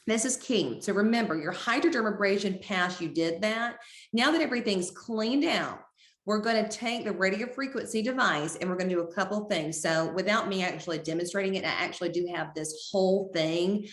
this is key. So remember, your hydrodermabrasion pass, you did that. Now that everything's cleaned out, we're going to take the radio frequency device and we're going to do a couple things. So without me actually demonstrating it, I actually do have this whole thing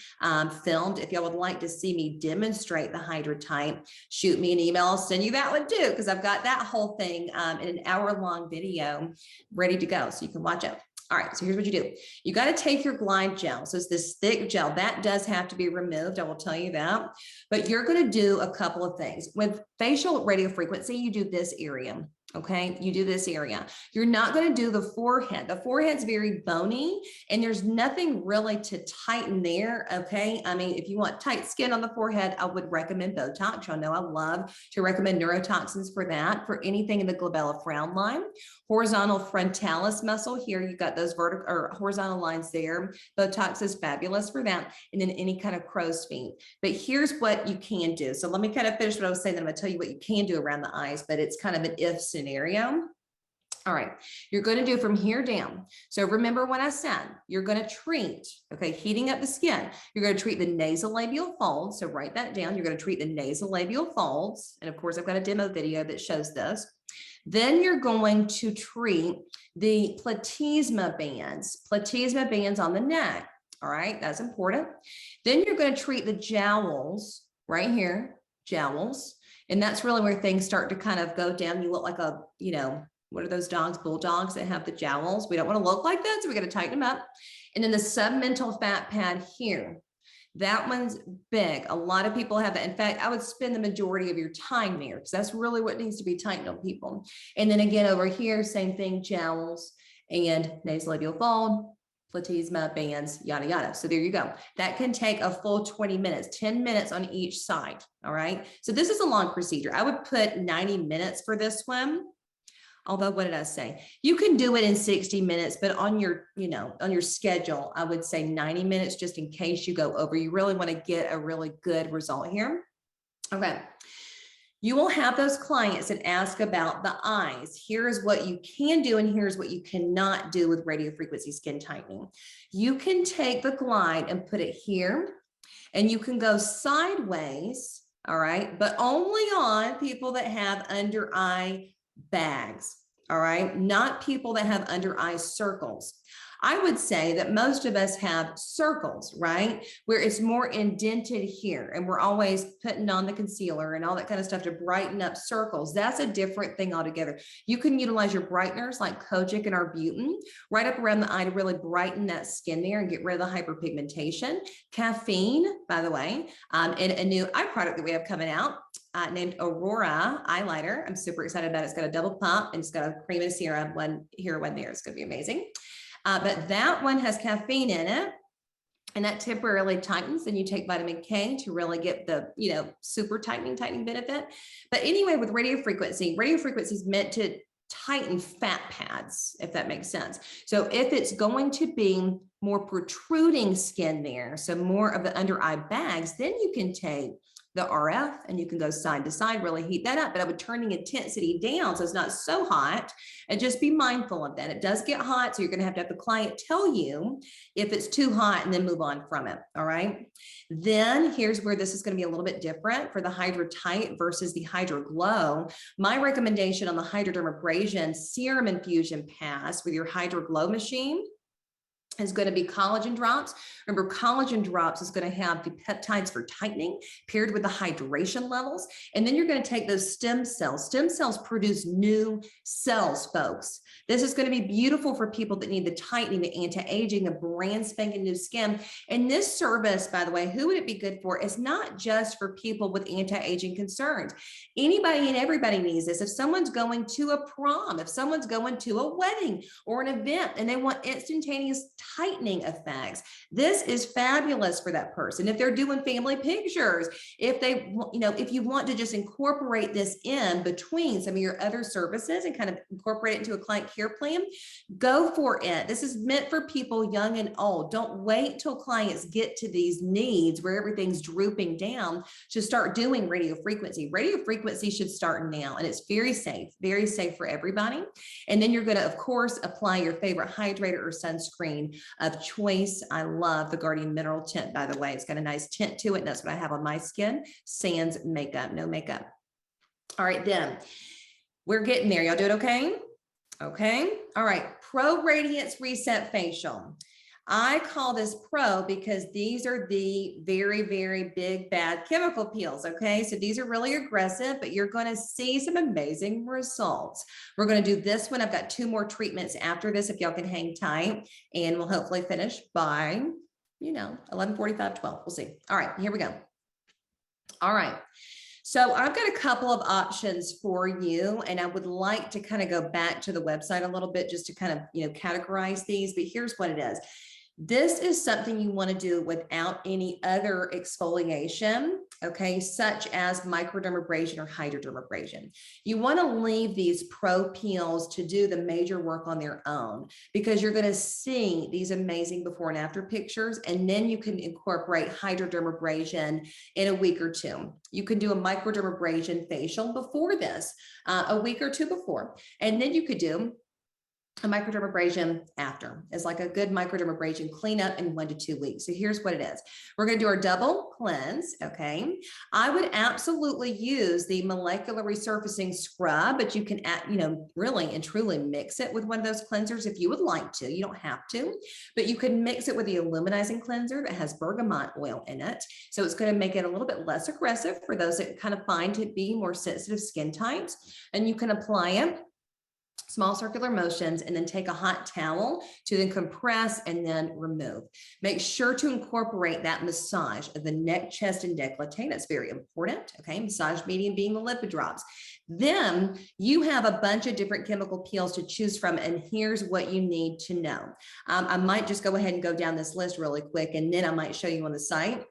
filmed. If y'all would like to see me demonstrate the HydroType, shoot me an email. I'll send you that one too, because I've got that whole thing in an hour-long video ready to go, so you can watch it. All right, so here's what you do. You got to take your glide gel. So it's this thick gel that does have to be removed. I will tell you that, but you're going to do a couple of things. With facial radiofrequency, you do this area. Okay, you do this area. You're not going to do the forehead. The forehead's very bony and there's nothing really to tighten there. Okay, I mean, if you want tight skin on the forehead, I would recommend Botox. Y'all know I love to recommend neurotoxins for that. For anything in the glabella frown line, horizontal frontalis muscle here, you got those vertical or horizontal lines there. Botox is fabulous for that. And then any kind of crow's feet. But here's what you can do. So let me kind of finish what I was saying. Then I'm going to tell you what you can do around the eyes, but it's kind of an if scenario. All right, you're going to do from here down. So remember what I said, you're going to treat, okay, heating up the skin. You're going to treat the nasolabial folds. So write that down. You're going to treat the nasolabial folds. And of course, I've got a demo video that shows this. Then you're going to treat the platysma bands on the neck. All right, that's important. Then you're going to treat the jowls right here, jowls. And that's really where things start to kind of go down. You look like a, you know, what are those dogs, bulldogs that have the jowls? We don't want to look like that, so we got to tighten them up. And then the submental fat pad here, that one's big. A lot of people have that. In fact, I would spend the majority of your time there because that's really what needs to be tightened on people. And then again, over here, same thing, jowls and nasolabial fold, platysma bands, yada, yada. So there you go. That can take a full 20 minutes, 10 minutes on each side. All right. So this is a long procedure. I would put 90 minutes for this one. Although, what did I say? You can do it in 60 minutes, but on your, you know, on your schedule, I would say 90 minutes just in case you go over. You really want to get a really good result here. Okay. You will have those clients that ask about the eyes. Here's what you can do and here's what you cannot do with radiofrequency skin tightening. You can take the glide and put it here and you can go sideways, all right, but only on people that have under eye bags, all right, not people that have under eye circles. I would say that most of us have circles, right? Where it's more indented here and we're always putting on the concealer and all that kind of stuff to brighten up circles. That's a different thing altogether. You can utilize your brighteners like Kojic and Arbutin right up around the eye to really brighten that skin there and get rid of the hyperpigmentation. Caffeine, by the way, and a new eye product that we have coming out named Aurora Eyeliner. I'm super excited about it. It's got a double pump and it's got a cream and serum, one here, one there. It's going to be amazing. But that one has caffeine in it and that temporarily tightens. And you take vitamin K to really get the, you know, super tightening benefit. But anyway, with radiofrequency is meant to tighten fat pads, if that makes sense. So if it's going to be more protruding skin there, so more of the under eye bags, then you can take the RF and you can go side to side, really heat that up. But I would turn the intensity down so it's not so hot, and just be mindful of that. It does get hot, so you're going to have the client tell you if it's too hot and then move on from it. All right. Then here's where this is going to be a little bit different for the HydroType versus the HydroGlow. My recommendation on the Hydrodermabrasion serum infusion pass with your HydroGlow machine is going to be collagen drops. Remember, collagen drops is going to have the peptides for tightening paired with the hydration levels. And then you're going to take those stem cells. Stem cells produce new cells, folks. This is going to be beautiful for people that need the tightening, the anti-aging, the brand spanking new skin. And this service, by the way, who would it be good for? It's not just for people with anti-aging concerns. Anybody and everybody needs this. If someone's going to a prom, if someone's going to a wedding or an event and they want instantaneous tightening effects. This is fabulous for that person. If they're doing family pictures, if they, if you want to just incorporate this in between some of your other services and kind of incorporate it into a client care plan, go for it. This is meant for people young and old. Don't wait till clients get to these needs where everything's drooping down to start doing radio frequency. Radio frequency should start now, and it's very safe for everybody. And then you're going to, of course, apply your favorite hydrator or sunscreen of choice. I love the Guardian Mineral Tint, by the way. It's got a nice tint to it, and that's what I have on my skin. Sans makeup, no makeup. All right, then we're getting there. Y'all do it okay? Okay. All right. Pro Radiance Reset Facial. I call this pro because these are the very, very big, bad chemical peels. Okay. So these are really aggressive, but you're going to see some amazing results. We're going to do this one. I've got 2 more treatments after this, if y'all can hang tight, and we'll hopefully finish by, 11:45, 12. We'll see. All right, here we go. All right. So I've got a couple of options for you, and I would like to kind of go back to the website a little bit just to kind of, categorize these, but here's what it is. This is something you want to do without any other exfoliation, okay, such as microdermabrasion or hydrodermabrasion. You want to leave these pro peels to do the major work on their own, because you're going to see these amazing before and after pictures, and then you can incorporate hydrodermabrasion in a week or 2. You can do a microdermabrasion facial before this, a week or 2 before, and then you could do a microdermabrasion after. It's like a good microdermabrasion cleanup in 1 to 2 weeks. So here's what it is. We're going to do our double cleanse. Okay. I would absolutely use the molecular resurfacing scrub, but you can add, really and truly mix it with one of those cleansers if you would like to. You don't have to, but you can mix it with the aluminizing cleanser that has bergamot oil in it. So it's going to make it a little bit less aggressive for those that kind of find to be more sensitive skin types. And you can apply it small circular motions, and then take a hot towel to then compress and then remove. Make sure to incorporate that massage of the neck, chest, and décolleté. That's very important. Okay, massage medium being the lipid drops. Then you have a bunch of different chemical peels to choose from, and here's what you need to know. I might just go ahead and go down this list really quick, and then I might show you on the site.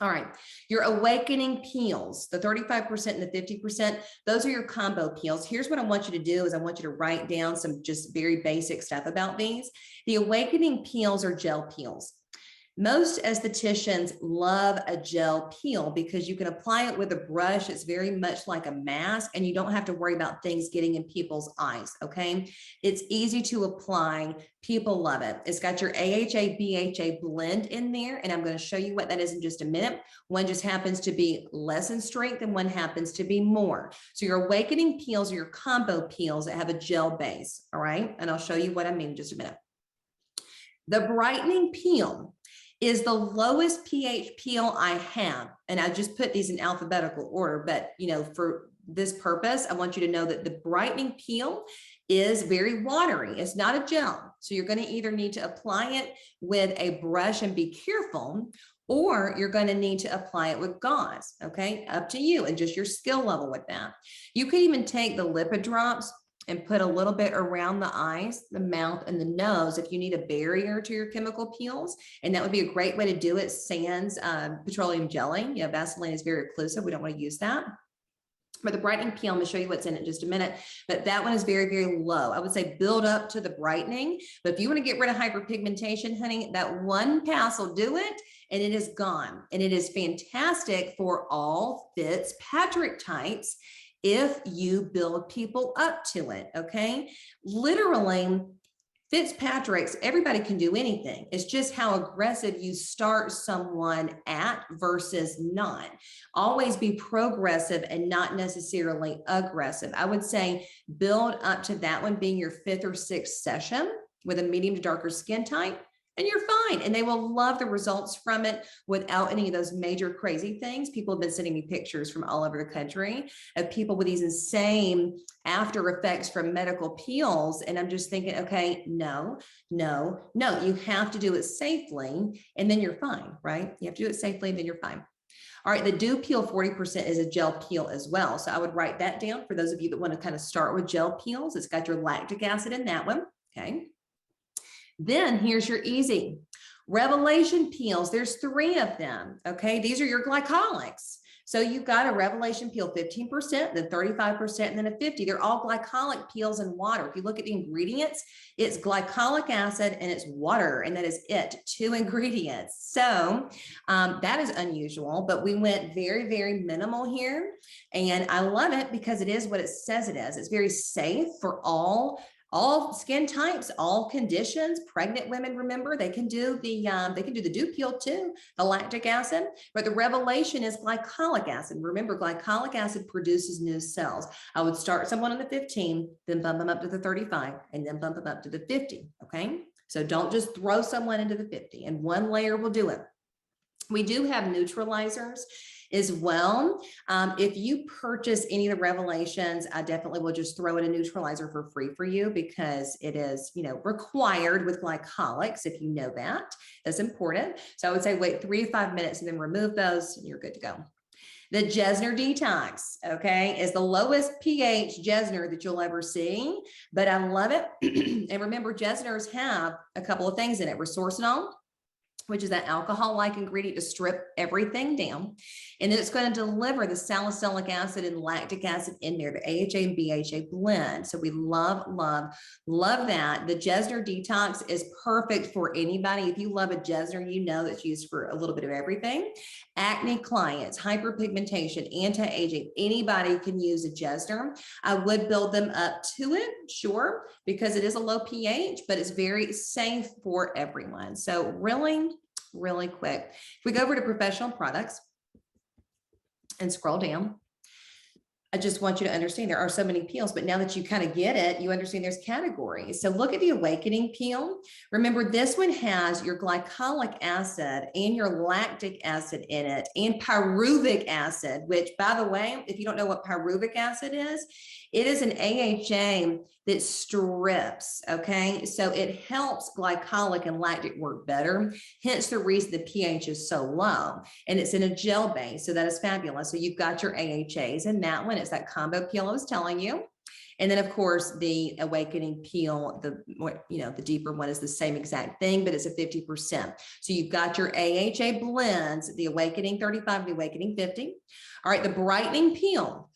All right, your awakening peels, the 35% and the 50%, those are your combo peels. Here's what I want you to do is I want you to write down some just very basic stuff about these. The awakening peels are gel peels. Most estheticians love a gel peel because you can apply it with a brush. It's very much like a mask, and you don't have to worry about things getting in people's eyes, okay? It's easy to apply. People love it. It's got your AHA, BHA blend in there, and I'm going to show you what that is in just a minute. One just happens to be less in strength, and one happens to be more. So your awakening peels are your combo peels that have a gel base, all right? And I'll show you what I mean in just a minute. The brightening peel is the lowest pH peel I have. And I just put these in alphabetical order, but for this purpose, I want you to know that the brightening peel is very watery. It's not a gel. So you're going to either need to apply it with a brush and be careful, or you're going to need to apply it with gauze. Okay. Up to you and just your skill level with that. You could even take the lipid drops and put a little bit around the eyes, the mouth, and the nose if you need a barrier to your chemical peels. And that would be a great way to do it, sans petroleum gelling. Vaseline is very occlusive. We don't want to use that. But the brightening peel, I'm going to show you what's in it in just a minute. But that one is very, very low. I would say build up to the brightening. But if you want to get rid of hyperpigmentation, honey, that one pass will do it, and it is gone. And it is fantastic for all Fitzpatrick types if you build people up to it, okay? Literally, Fitzpatrick's, everybody can do anything. It's just how aggressive you start someone at versus not. Always be progressive and not necessarily aggressive. I would say build up to that one being your 5th or 6th session with a medium to darker skin type, and you're fine. And they will love the results from it without any of those major crazy things. People have been sending me pictures from all over the country of people with these insane after effects from medical peels. And I'm just thinking, okay, no, you have to do it safely, and then you're fine, right? You have to do it safely, and then you're fine. All right, the Dew Peel 40% is a gel peel as well. So I would write that down for those of you that want to kind of start with gel peels. It's got your lactic acid in that one, okay? Then here's your easy. Revelation peels, there's 3 of them, okay? These are your glycolics. So you've got a Revelation peel, 15%, then 35%, and then a 50. They're all glycolic peels and water. If you look at the ingredients, it's glycolic acid and it's water, and that is it, 2 ingredients. So that is unusual, but we went very, very minimal here. And I love it because it is what it says it is. It's very safe for all skin types, all conditions. Pregnant women, remember, they can do the dew peel too, the lactic acid, but the Revelation is glycolic acid. Remember, glycolic acid produces new cells. I would start someone on the 15, then bump them up to the 35, and then bump them up to the 50, okay? So don't just throw someone into the 50, and 1 layer will do it. We do have neutralizers as well. If you purchase any of the Revelations, I definitely will just throw in a neutralizer for free for you because it is, required with glycolics, if you know that. That's important. So I would say wait 3 to 5 minutes and then remove those and you're good to go. The Jesner Detox, okay, is the lowest pH Jesner that you'll ever see, but I love it. And remember, Jesners have a couple of things in it. Resorcinol, which is that alcohol-like ingredient to strip everything down. And then it's going to deliver the salicylic acid and lactic acid in there, the AHA and BHA blend. So we love, love, love that. The Jesner Detox is perfect for anybody. If you love a Jesner, you know that's used for a little bit of everything. Acne clients, hyperpigmentation, anti-aging, anybody can use a Jesner. I would build them up to it, sure, because it is a low pH, but it's very safe for everyone. So really quick. If we go over to professional products and scroll down, I just want you to understand there are so many peels, but now that you kind of get it, you understand there's categories. So look at the Awakening peel. Remember, this one has your glycolic acid and your lactic acid in it and pyruvic acid, which, by the way, if you don't know what pyruvic acid is, it is an AHA that strips, okay? So it helps glycolic and lactic work better, hence the reason the pH is so low. And it's in a gel base, so that is fabulous. So you've got your AHAs in that one. It's that combo peel I was telling you. And then, of course, the Awakening peel, the deeper one is the same exact thing, but it's a 50%. So you've got your AHA blends, the Awakening 35, the Awakening 50. All right, the Brightening peel.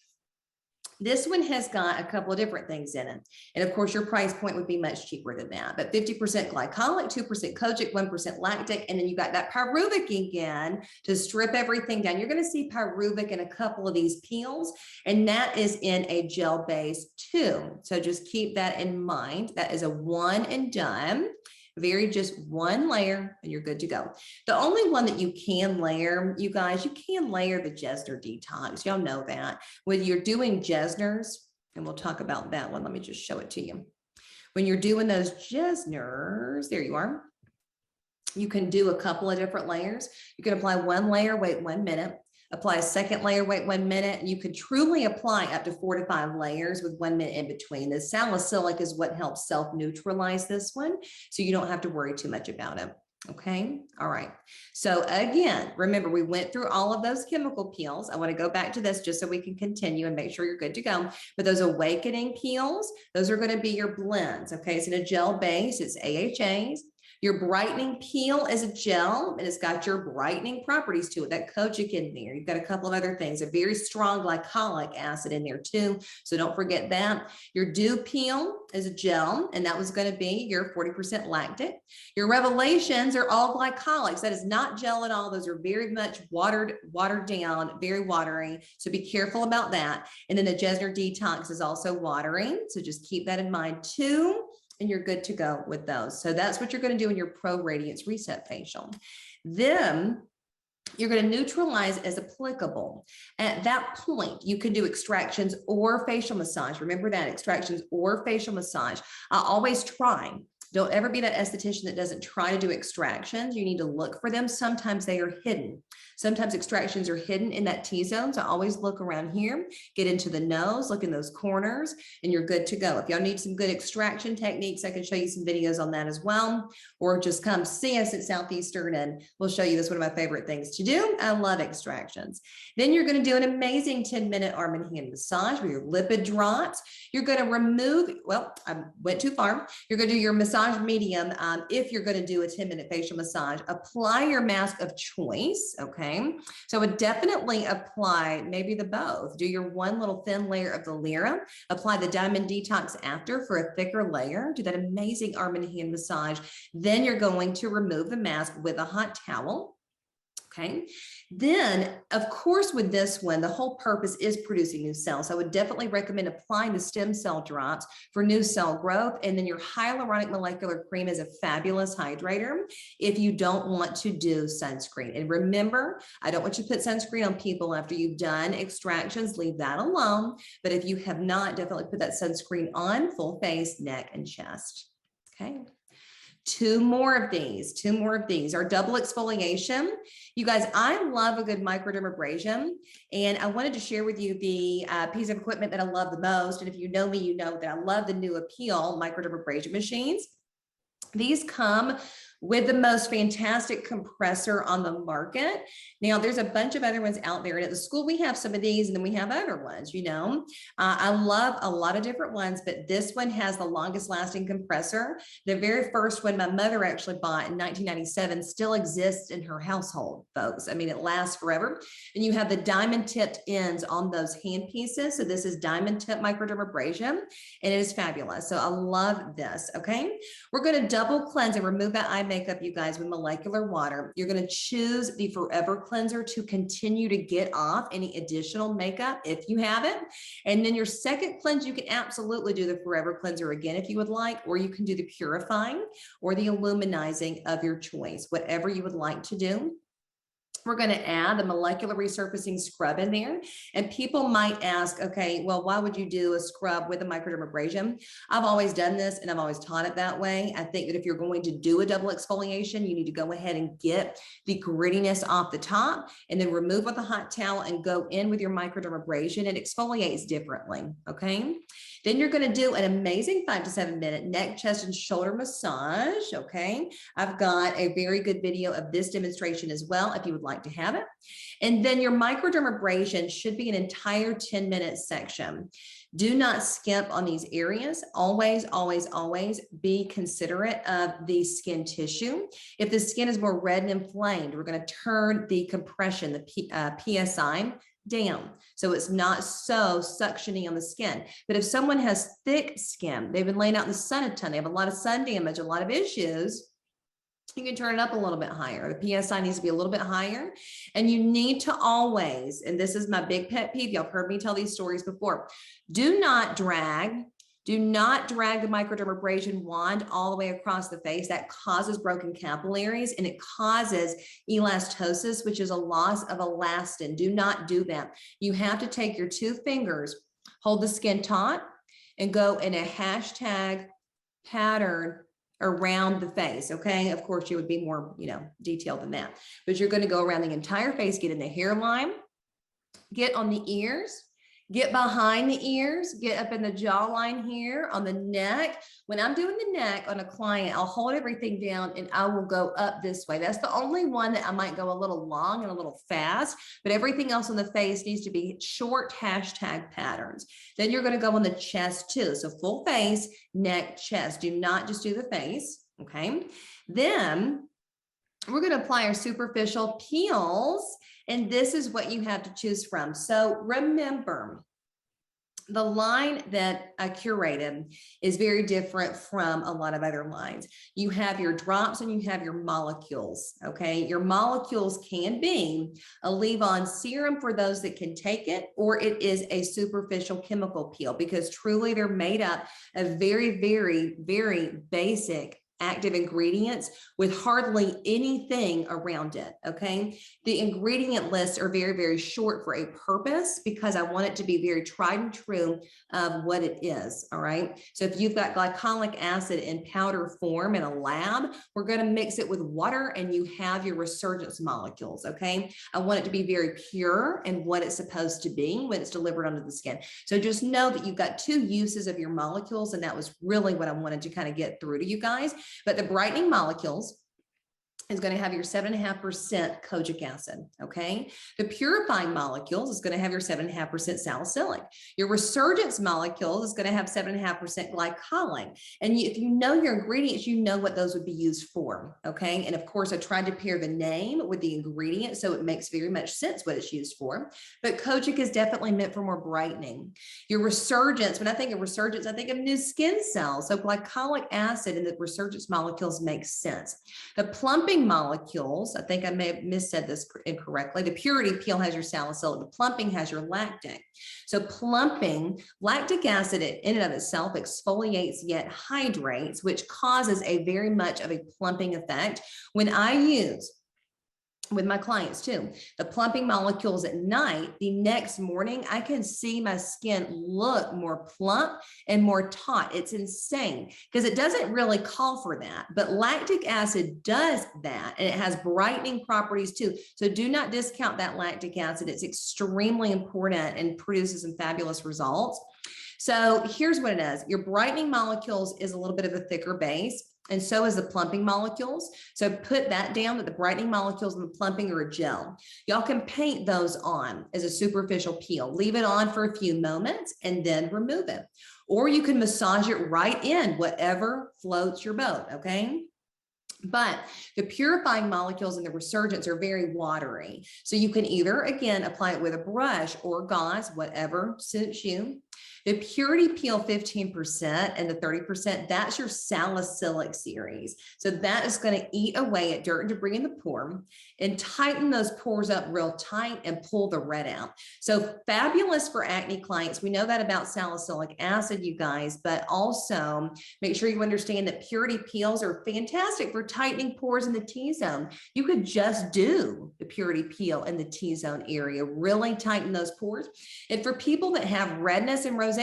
This one has got a couple of different things in it. And of course, your price point would be much cheaper than that. But 50% glycolic, 2% kojic, 1% lactic. And then you got that pyruvic again to strip everything down. You're going to see pyruvic in a couple of these peels. And that is in a gel base too. So just keep that in mind. That is a one and done. Just 1 layer and you're good to go. The only one that you can layer, you guys, you can layer the Jesner Detox. Y'all know that. When you're doing Jesners, and we'll talk about that one, let me just show it to you. When you're doing those Jesners, there you are. You can do a couple of different layers. You can apply 1 layer, wait 1 minute. Apply a second layer, wait 1 minute, and you could truly apply up to 4 to 5 layers with 1 minute in between. The salicylic is what helps self-neutralize this one, so you don't have to worry too much about it. Okay, all right. So again, remember, we went through all of those chemical peels. I want to go back to this just so we can continue and make sure you're good to go. But those Awakening peels, those are going to be your blends. Okay, it's in a gel base, it's AHAs. Your Brightening peel is a gel, and it's got your brightening properties to it, that kojic in there. You've got a couple of other things, a very strong glycolic acid in there too, so don't forget that. Your Dew peel is a gel, and that was going to be your 40% lactic. Your Revelations are all glycolics. That is not gel at all. Those are very much watered down, very watery, so be careful about that. And then the Jesner Detox is also watering, so just keep that in mind too. And you're good to go with those. So that's what you're going to do in your Pro Radiance Reset Facial. Then you're going to neutralize as applicable. At that point, you can do extractions or facial massage. Remember that, extractions or facial massage. I always try. Don't ever be that esthetician that doesn't try to do extractions. You need to look for them. Sometimes they are hidden. Sometimes extractions are hidden in that T-zone. So always look around here, get into the nose, look in those corners, and you're good to go. If y'all need some good extraction techniques, I can show you some videos on that as well, or just come see us at Southeastern and we'll show you. That's one of my favorite things to do. I love extractions. Then you're going to do an amazing 10-minute arm and hand massage with your lipid drops. You're going to remove, well, I went too far. You're going to do your massage massage medium, if you're going to do a 10-minute facial massage, apply your mask of choice. Okay. So I would definitely apply maybe the both. Do your one little thin layer of the Lyra, apply the Diamond Detox after for a thicker layer, do that amazing arm and hand massage. Then you're going to remove the mask with a hot towel. Okay. Then, of course, with this one, the whole purpose is producing new cells. So I would definitely recommend applying the stem cell drops for new cell growth. And then your hyaluronic molecular cream is a fabulous hydrator if you don't want to do sunscreen. And remember, I don't want you to put sunscreen on people after you've done extractions. Leave that alone. But if you have not, definitely put that sunscreen on full face, neck, and chest. Okay. Two more of these, our double exfoliation. You guys, I love a good microdermabrasion, and I wanted to share with you the piece of equipment that I love the most. And if you know me, you know that I love the new Appeal microdermabrasion machines. These come with the most fantastic compressor on the market. Now, there's a bunch of other ones out there, and at the school we have some of these, and then we have other ones, you know. I love a lot of different ones, but this one has the longest lasting compressor. The very first one my mother actually bought in 1997 still exists in her household, folks. I mean, it lasts forever. And you have the diamond tipped ends on those hand pieces. So this is diamond tip microdermabrasion, and it is fabulous. So I love this. Okay. We're going to double cleanse and remove that eye makeup, you guys, with molecular water. You're going to choose the Forever Cleanser to continue to get off any additional makeup if you have it. And then your second cleanse, you can absolutely do the Forever Cleanser again if you would like, or you can do the purifying or the illuminizing of your choice, whatever you would like to do. We're going to add the molecular resurfacing scrub in there. And people might ask, okay, well, why would you do a scrub with a microdermabrasion? I've always done this, and I've always taught it that way. I think that if you're going to do a double exfoliation, you need to go ahead and get the grittiness off the top and then remove with a hot towel and go in with your microdermabrasion. It exfoliates differently. Okay. Then you're going to do an amazing 5 to 7 minute neck, chest, and shoulder massage. Okay. I've got a very good video of this demonstration as well, if you would like to have it. And then your microdermabrasion should be an entire 10-minute section. Do not skimp on these areas. Always, always, always be considerate of the skin tissue. If the skin is more red and inflamed, we're going to turn the compression, the PSI, down, so it's not so suctiony on the skin. But if someone has thick skin, they've been laying out in the sun a ton, they have a lot of sun damage, a lot of issues, you can turn it up a little bit higher. The PSI needs to be a little bit higher. And you need to always, and this is my big pet peeve, y'all heard me tell these stories before, do not drag the microdermabrasion wand all the way across the face. That causes broken capillaries, and it causes elastosis, which is a loss of elastin. Do not do that. You have to take your 2 fingers, hold the skin taut, and go in a hashtag pattern around the face. Okay. Of course, you would be more, detailed than that, but you're going to go around the entire face, get in the hairline, get on the ears, get behind the ears, get up in the jawline here on the neck. When I'm doing the neck on a client, I'll hold everything down and I will go up this way. That's the only one that I might go a little long and a little fast, but everything else on the face needs to be short hashtag patterns. Then you're going to go on the chest too. So full face, neck, chest. Do not just do the face. Okay. Then we're going to apply our superficial peels. And this is what you have to choose from. So remember, the line that I curated is very different from a lot of other lines. You have your drops and you have your molecules. Okay. Your molecules can be a leave-on serum for those that can take it, or it is a superficial chemical peel, because truly they're made up of very, very, very basic active ingredients with hardly anything around it. Okay. The ingredient lists are very, very short for a purpose, because I want it to be very tried and true of what it is. All right. So if you've got glycolic acid in powder form in a lab, we're going to mix it with water and you have your resurgence molecules. Okay. I want it to be very pure and what it's supposed to be when it's delivered onto the skin. So just know that you've got 2 uses of your molecules. And that was really what I wanted to kind of get through to you guys. But the brightening molecules is going to have your 7.5% kojic acid, okay? The purifying molecules is going to have your 7.5% salicylic. Your resurgence molecules is going to have 7.5% glycolic. And if you know your ingredients, you know what those would be used for, okay? And of course, I tried to pair the name with the ingredient, so it makes very much sense what it's used for. But kojic is definitely meant for more brightening. Your resurgence, when I think of resurgence, I think of new skin cells. So glycolic acid and the resurgence molecules make sense. The plumping molecules, I think I may have missaid this incorrectly. The purity peel has your salicylic, the plumping has your lactic. So plumping, lactic acid in and of itself exfoliates yet hydrates, which causes a very much of a plumping effect. When I use with my clients too, the plumping molecules at night, the next morning, I can see my skin look more plump and more taut. It's insane because it doesn't really call for that, but lactic acid does that, and it has brightening properties too. So do not discount that lactic acid. It's extremely important and produces some fabulous results. So here's what it is. Your brightening molecules is a little bit of a thicker base, and so is the plumping molecules. So put that down, that the brightening molecules and the plumping are a gel. Y'all can paint those on as a superficial peel. Leave it on for a few moments and then remove it. Or you can massage it right in, whatever floats your boat, okay? But the purifying molecules and the resurgence are very watery. So you can either, again, apply it with a brush or gauze, whatever suits you. The purity peel 15% and the 30%, that's your salicylic series. So that is going to eat away at dirt and debris in the pore and tighten those pores up real tight and pull the red out. So fabulous for acne clients. We know that about salicylic acid, you guys, but also make sure you understand that purity peels are fantastic for tightening pores in the T-zone. You could just do the purity peel in the T-zone area, really tighten those pores. And for people that have redness and rosacea,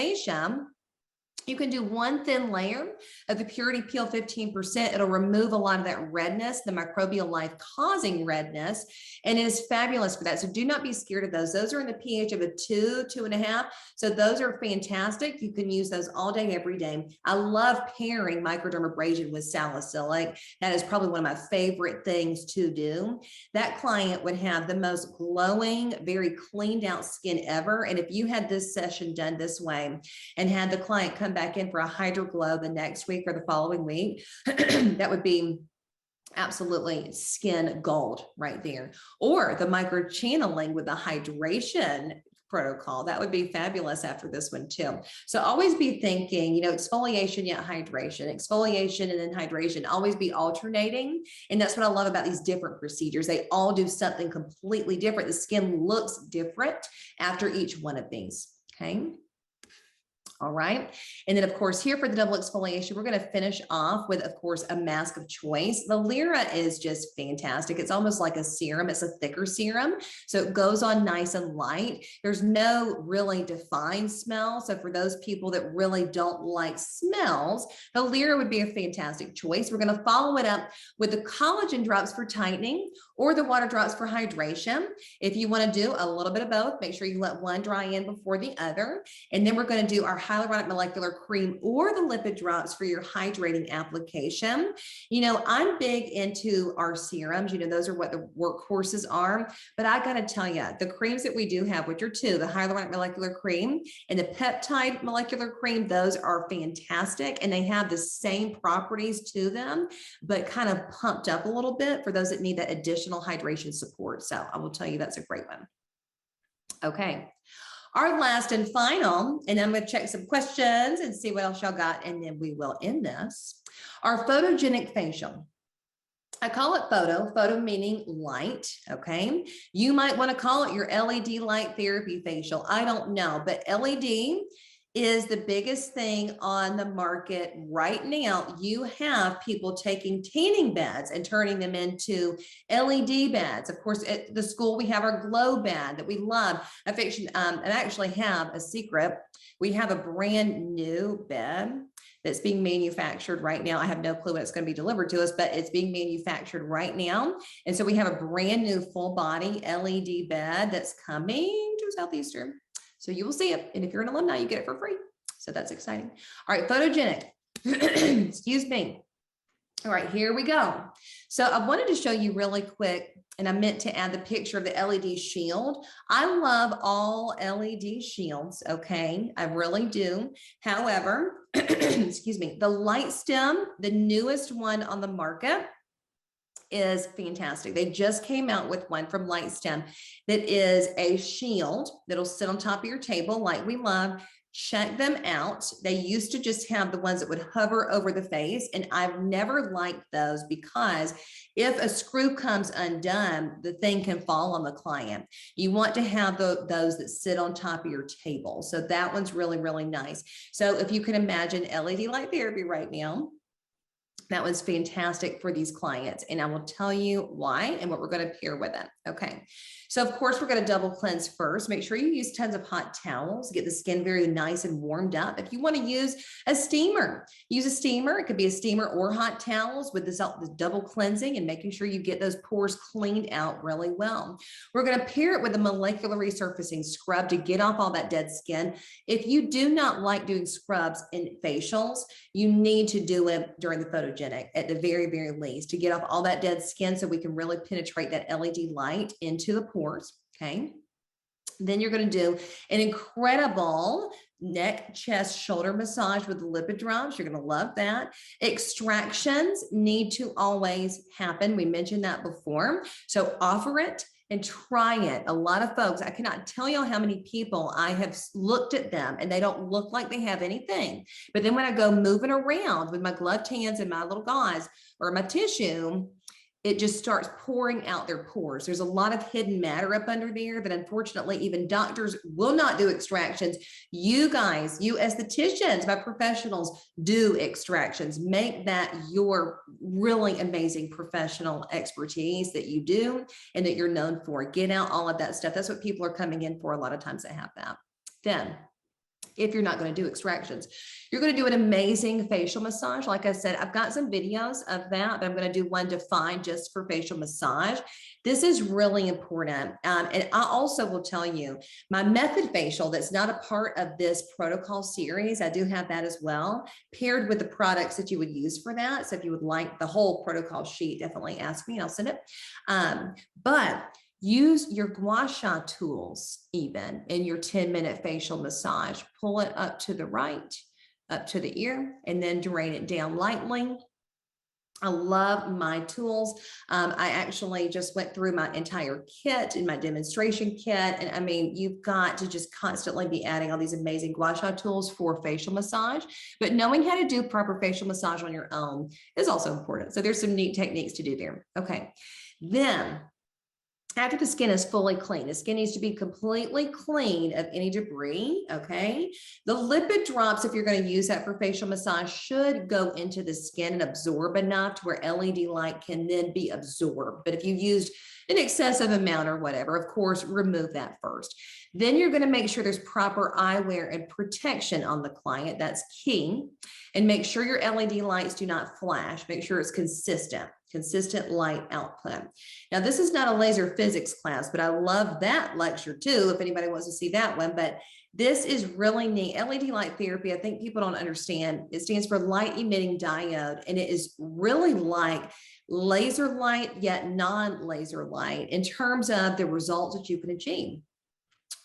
you can do one thin layer of the purity peel 15%. It'll remove a lot of that redness, the microbial life causing redness, and it is fabulous for that. So do not be scared of those. Those are in the pH of a 2, 2.5. So those are fantastic. You can use those all day, every day. I love pairing microdermabrasion with salicylic. That is probably one of my favorite things to do. That client would have the most glowing, very cleaned out skin ever. And if you had this session done this way and had the client come back in for a hydroglow the next week or the following week, that would be absolutely skin gold right there. Or the microchanneling with the hydration protocol, that would be fabulous after this one too. So always be thinking, you know, exfoliation yet hydration, exfoliation and then hydration, always be alternating. And that's what I love about these different procedures. They all do something completely different. The skin looks different after each one of these, okay? All right. And then of course, here for the double exfoliation, we're going to finish off with, of course, a mask of choice. The Lyra is just fantastic. It's almost like a serum. It's a thicker serum. So it goes on nice and light. There's no really defined smell. So for those people that really don't like smells, the Lyra would be a fantastic choice. We're going to follow it up with the collagen drops for tightening or the water drops for hydration. If you want to do a little bit of both, make sure you let one dry in before the other. And then we're going to do our hyaluronic molecular cream or the lipid drops for your hydrating application. You know, I'm big into our serums. You know, those are what the workhorses are. But I got to tell you, the creams that we do have, which are two, the hyaluronic molecular cream and the peptide molecular cream, those are fantastic. And they have the same properties to them, but kind of pumped up a little bit for those that need that additional hydration support. So I will tell you, that's a great one. Okay. Our last and final, and I'm going to check some questions and see what else y'all got, and then we will end this. Our photogenic facial. I call it photo meaning light, okay? You might want to call it your LED light therapy facial. I don't know, but LED is the biggest thing on the market right now. You have people taking tanning beds and turning them into LED beds. Of course, at the school, we have our glow bed that we love. I actually have a secret. We have a brand new bed that's being manufactured right now. I have no clue when it's going to be delivered to us, but it's being manufactured right now. And so we have a brand new full body LED bed that's coming to Southeastern. So you will see it. And if you're an alumni, you get it for free. So that's exciting. All right, photogenic. Excuse me. All right, here we go. So I wanted to show you really quick, and I meant to add the picture of the LED shield. I love all LED shields, okay? I really do. However, excuse me, the light stem, the newest one on the market, is fantastic. They just came out with one from Lightstem that is a shield that'll sit on top of your table like we love. Check them out. They used to just have the ones that would hover over the face, and I've never liked those because if a screw comes undone, the thing can fall on the client. You want to have those that sit on top of your table. So that one's really, really nice. So if you can imagine LED light therapy right now, that was fantastic for these clients. And I will tell you why and what we're going to pair with it. Okay. So of course, we're going to double cleanse first. Make sure you use tons of hot towels, get the skin very nice and warmed up. If you want to use a steamer, use a steamer. It could be a steamer or hot towels with this double cleansing and making sure you get those pores cleaned out really well. We're going to pair it with a molecular resurfacing scrub to get off all that dead skin. If you do not like doing scrubs in facials, you need to do it during the photogenic at the very, very least to get off all that dead skin so we can really penetrate that LED light into the pores. Okay. Then you're going to do an incredible neck, chest, shoulder massage with the lipid drops. You're going to love that. Extractions need to always happen. We mentioned that before. So offer it and try it. A lot of folks, I cannot tell you how many people I have looked at them and they don't look like they have anything. But then when I go moving around with my gloved hands and my little gauze or my tissue, it just starts pouring out their pores. There's a lot of hidden matter up under there that unfortunately even doctors will not do extractions. You guys, you estheticians, my professionals, do extractions. Make that your really amazing professional expertise that you do and that you're known for. Get out all of that stuff. That's what people are coming in for a lot of times that have that. Then, if you're not going to do extractions, you're going to do an amazing facial massage. Like I said, I've got some videos of that, but I'm going to do one defined just for facial massage. This is really important. And I also will tell you my method facial that's not a part of this protocol series. I do have that as well, paired with the products that you would use for that. So if you would like the whole protocol sheet, definitely ask me and I'll send it. But use your gua sha tools even in your 10-minute facial massage. Pull it up to the right, up to the ear, and then drain it down lightly. I love my tools. I actually just went through my entire kit in my demonstration kit. And I mean, you've got to just constantly be adding all these amazing gua sha tools for facial massage, but knowing how to do proper facial massage on your own is also important. So there's some neat techniques to do there. Okay. Then after the skin is fully clean, the skin needs to be completely clean of any debris, okay? The lipid drops, if you're going to use that for facial massage, should go into the skin and absorb enough to where LED light can then be absorbed. But if you used an excessive amount or whatever, of course, remove that first. Then you're going to make sure there's proper eyewear and protection on the client. That's key. And make sure your LED lights do not flash. Make sure it's consistent light output. Now, this is not a laser physics class, but I love that lecture too, if anybody wants to see that one. But this is really neat. LED light therapy, I think people don't understand. It stands for light emitting diode, and it is really like laser light, yet non-laser light in terms of the results that you can achieve.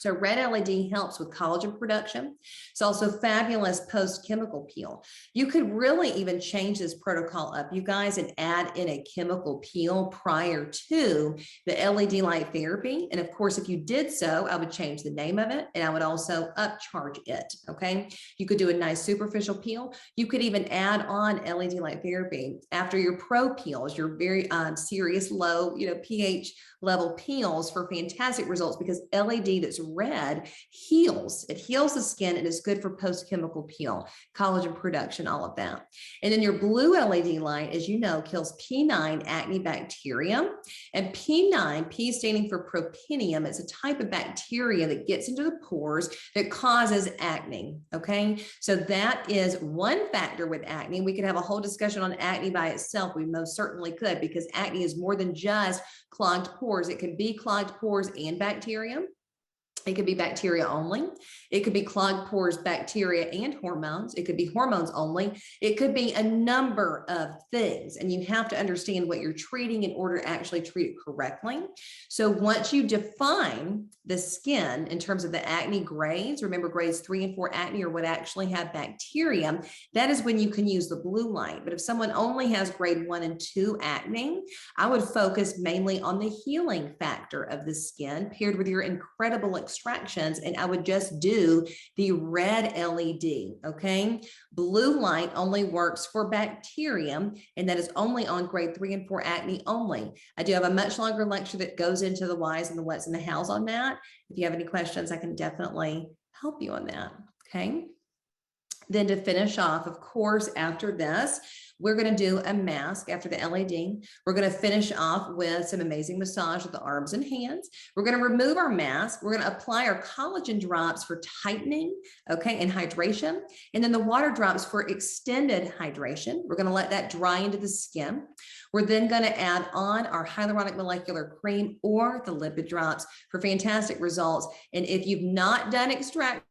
So red LED helps with collagen production. It's also fabulous post-chemical peel. You could really even change this protocol up, you guys, and add in a chemical peel prior to the LED light therapy. And of course, if you did so, I would change the name of it and I would also upcharge it, okay? You could do a nice superficial peel. You could even add on LED light therapy after your pro peels, your very serious low, pH level peels for fantastic results because LED that's red heals. It heals the skin and is good for post-chemical peel, collagen production, all of that. And then your blue LED light, as you know, kills P9 acne bacteria. And P9, P standing for propinium, is a type of bacteria that gets into the pores that causes acne, okay? So that is one factor with acne. We could have a whole discussion on acne by itself. We most certainly could, because acne is more than just clogged pores. It can be clogged pores and bacteria. It could be bacteria only. It could be clogged pores, bacteria, and hormones. It could be hormones only. It could be a number of things. And you have to understand what you're treating in order to actually treat it correctly. So once you define the skin in terms of the acne grades, remember grades 3 and 4 acne are what actually have bacteria, that is when you can use the blue light. But if someone only has grade 1 and 2 acne, I would focus mainly on the healing factor of the skin paired with your incredible extractions, and I would just do the red LED, okay? Blue light only works for bacteria, and that is only on grade 3 and 4 acne only. I do have a much longer lecture that goes into the whys and the whats and the hows on that. If you have any questions, I can definitely help you on that, okay? Then to finish off, of course, after this, we're going to do a mask after the LED. We're going to finish off with some amazing massage of the arms and hands. We're going to remove our mask. We're going to apply our collagen drops for tightening, okay, and hydration. And then the water drops for extended hydration. We're going to let that dry into the skin. We're then going to add on our hyaluronic molecular cream or the lipid drops for fantastic results. And if you've not done extract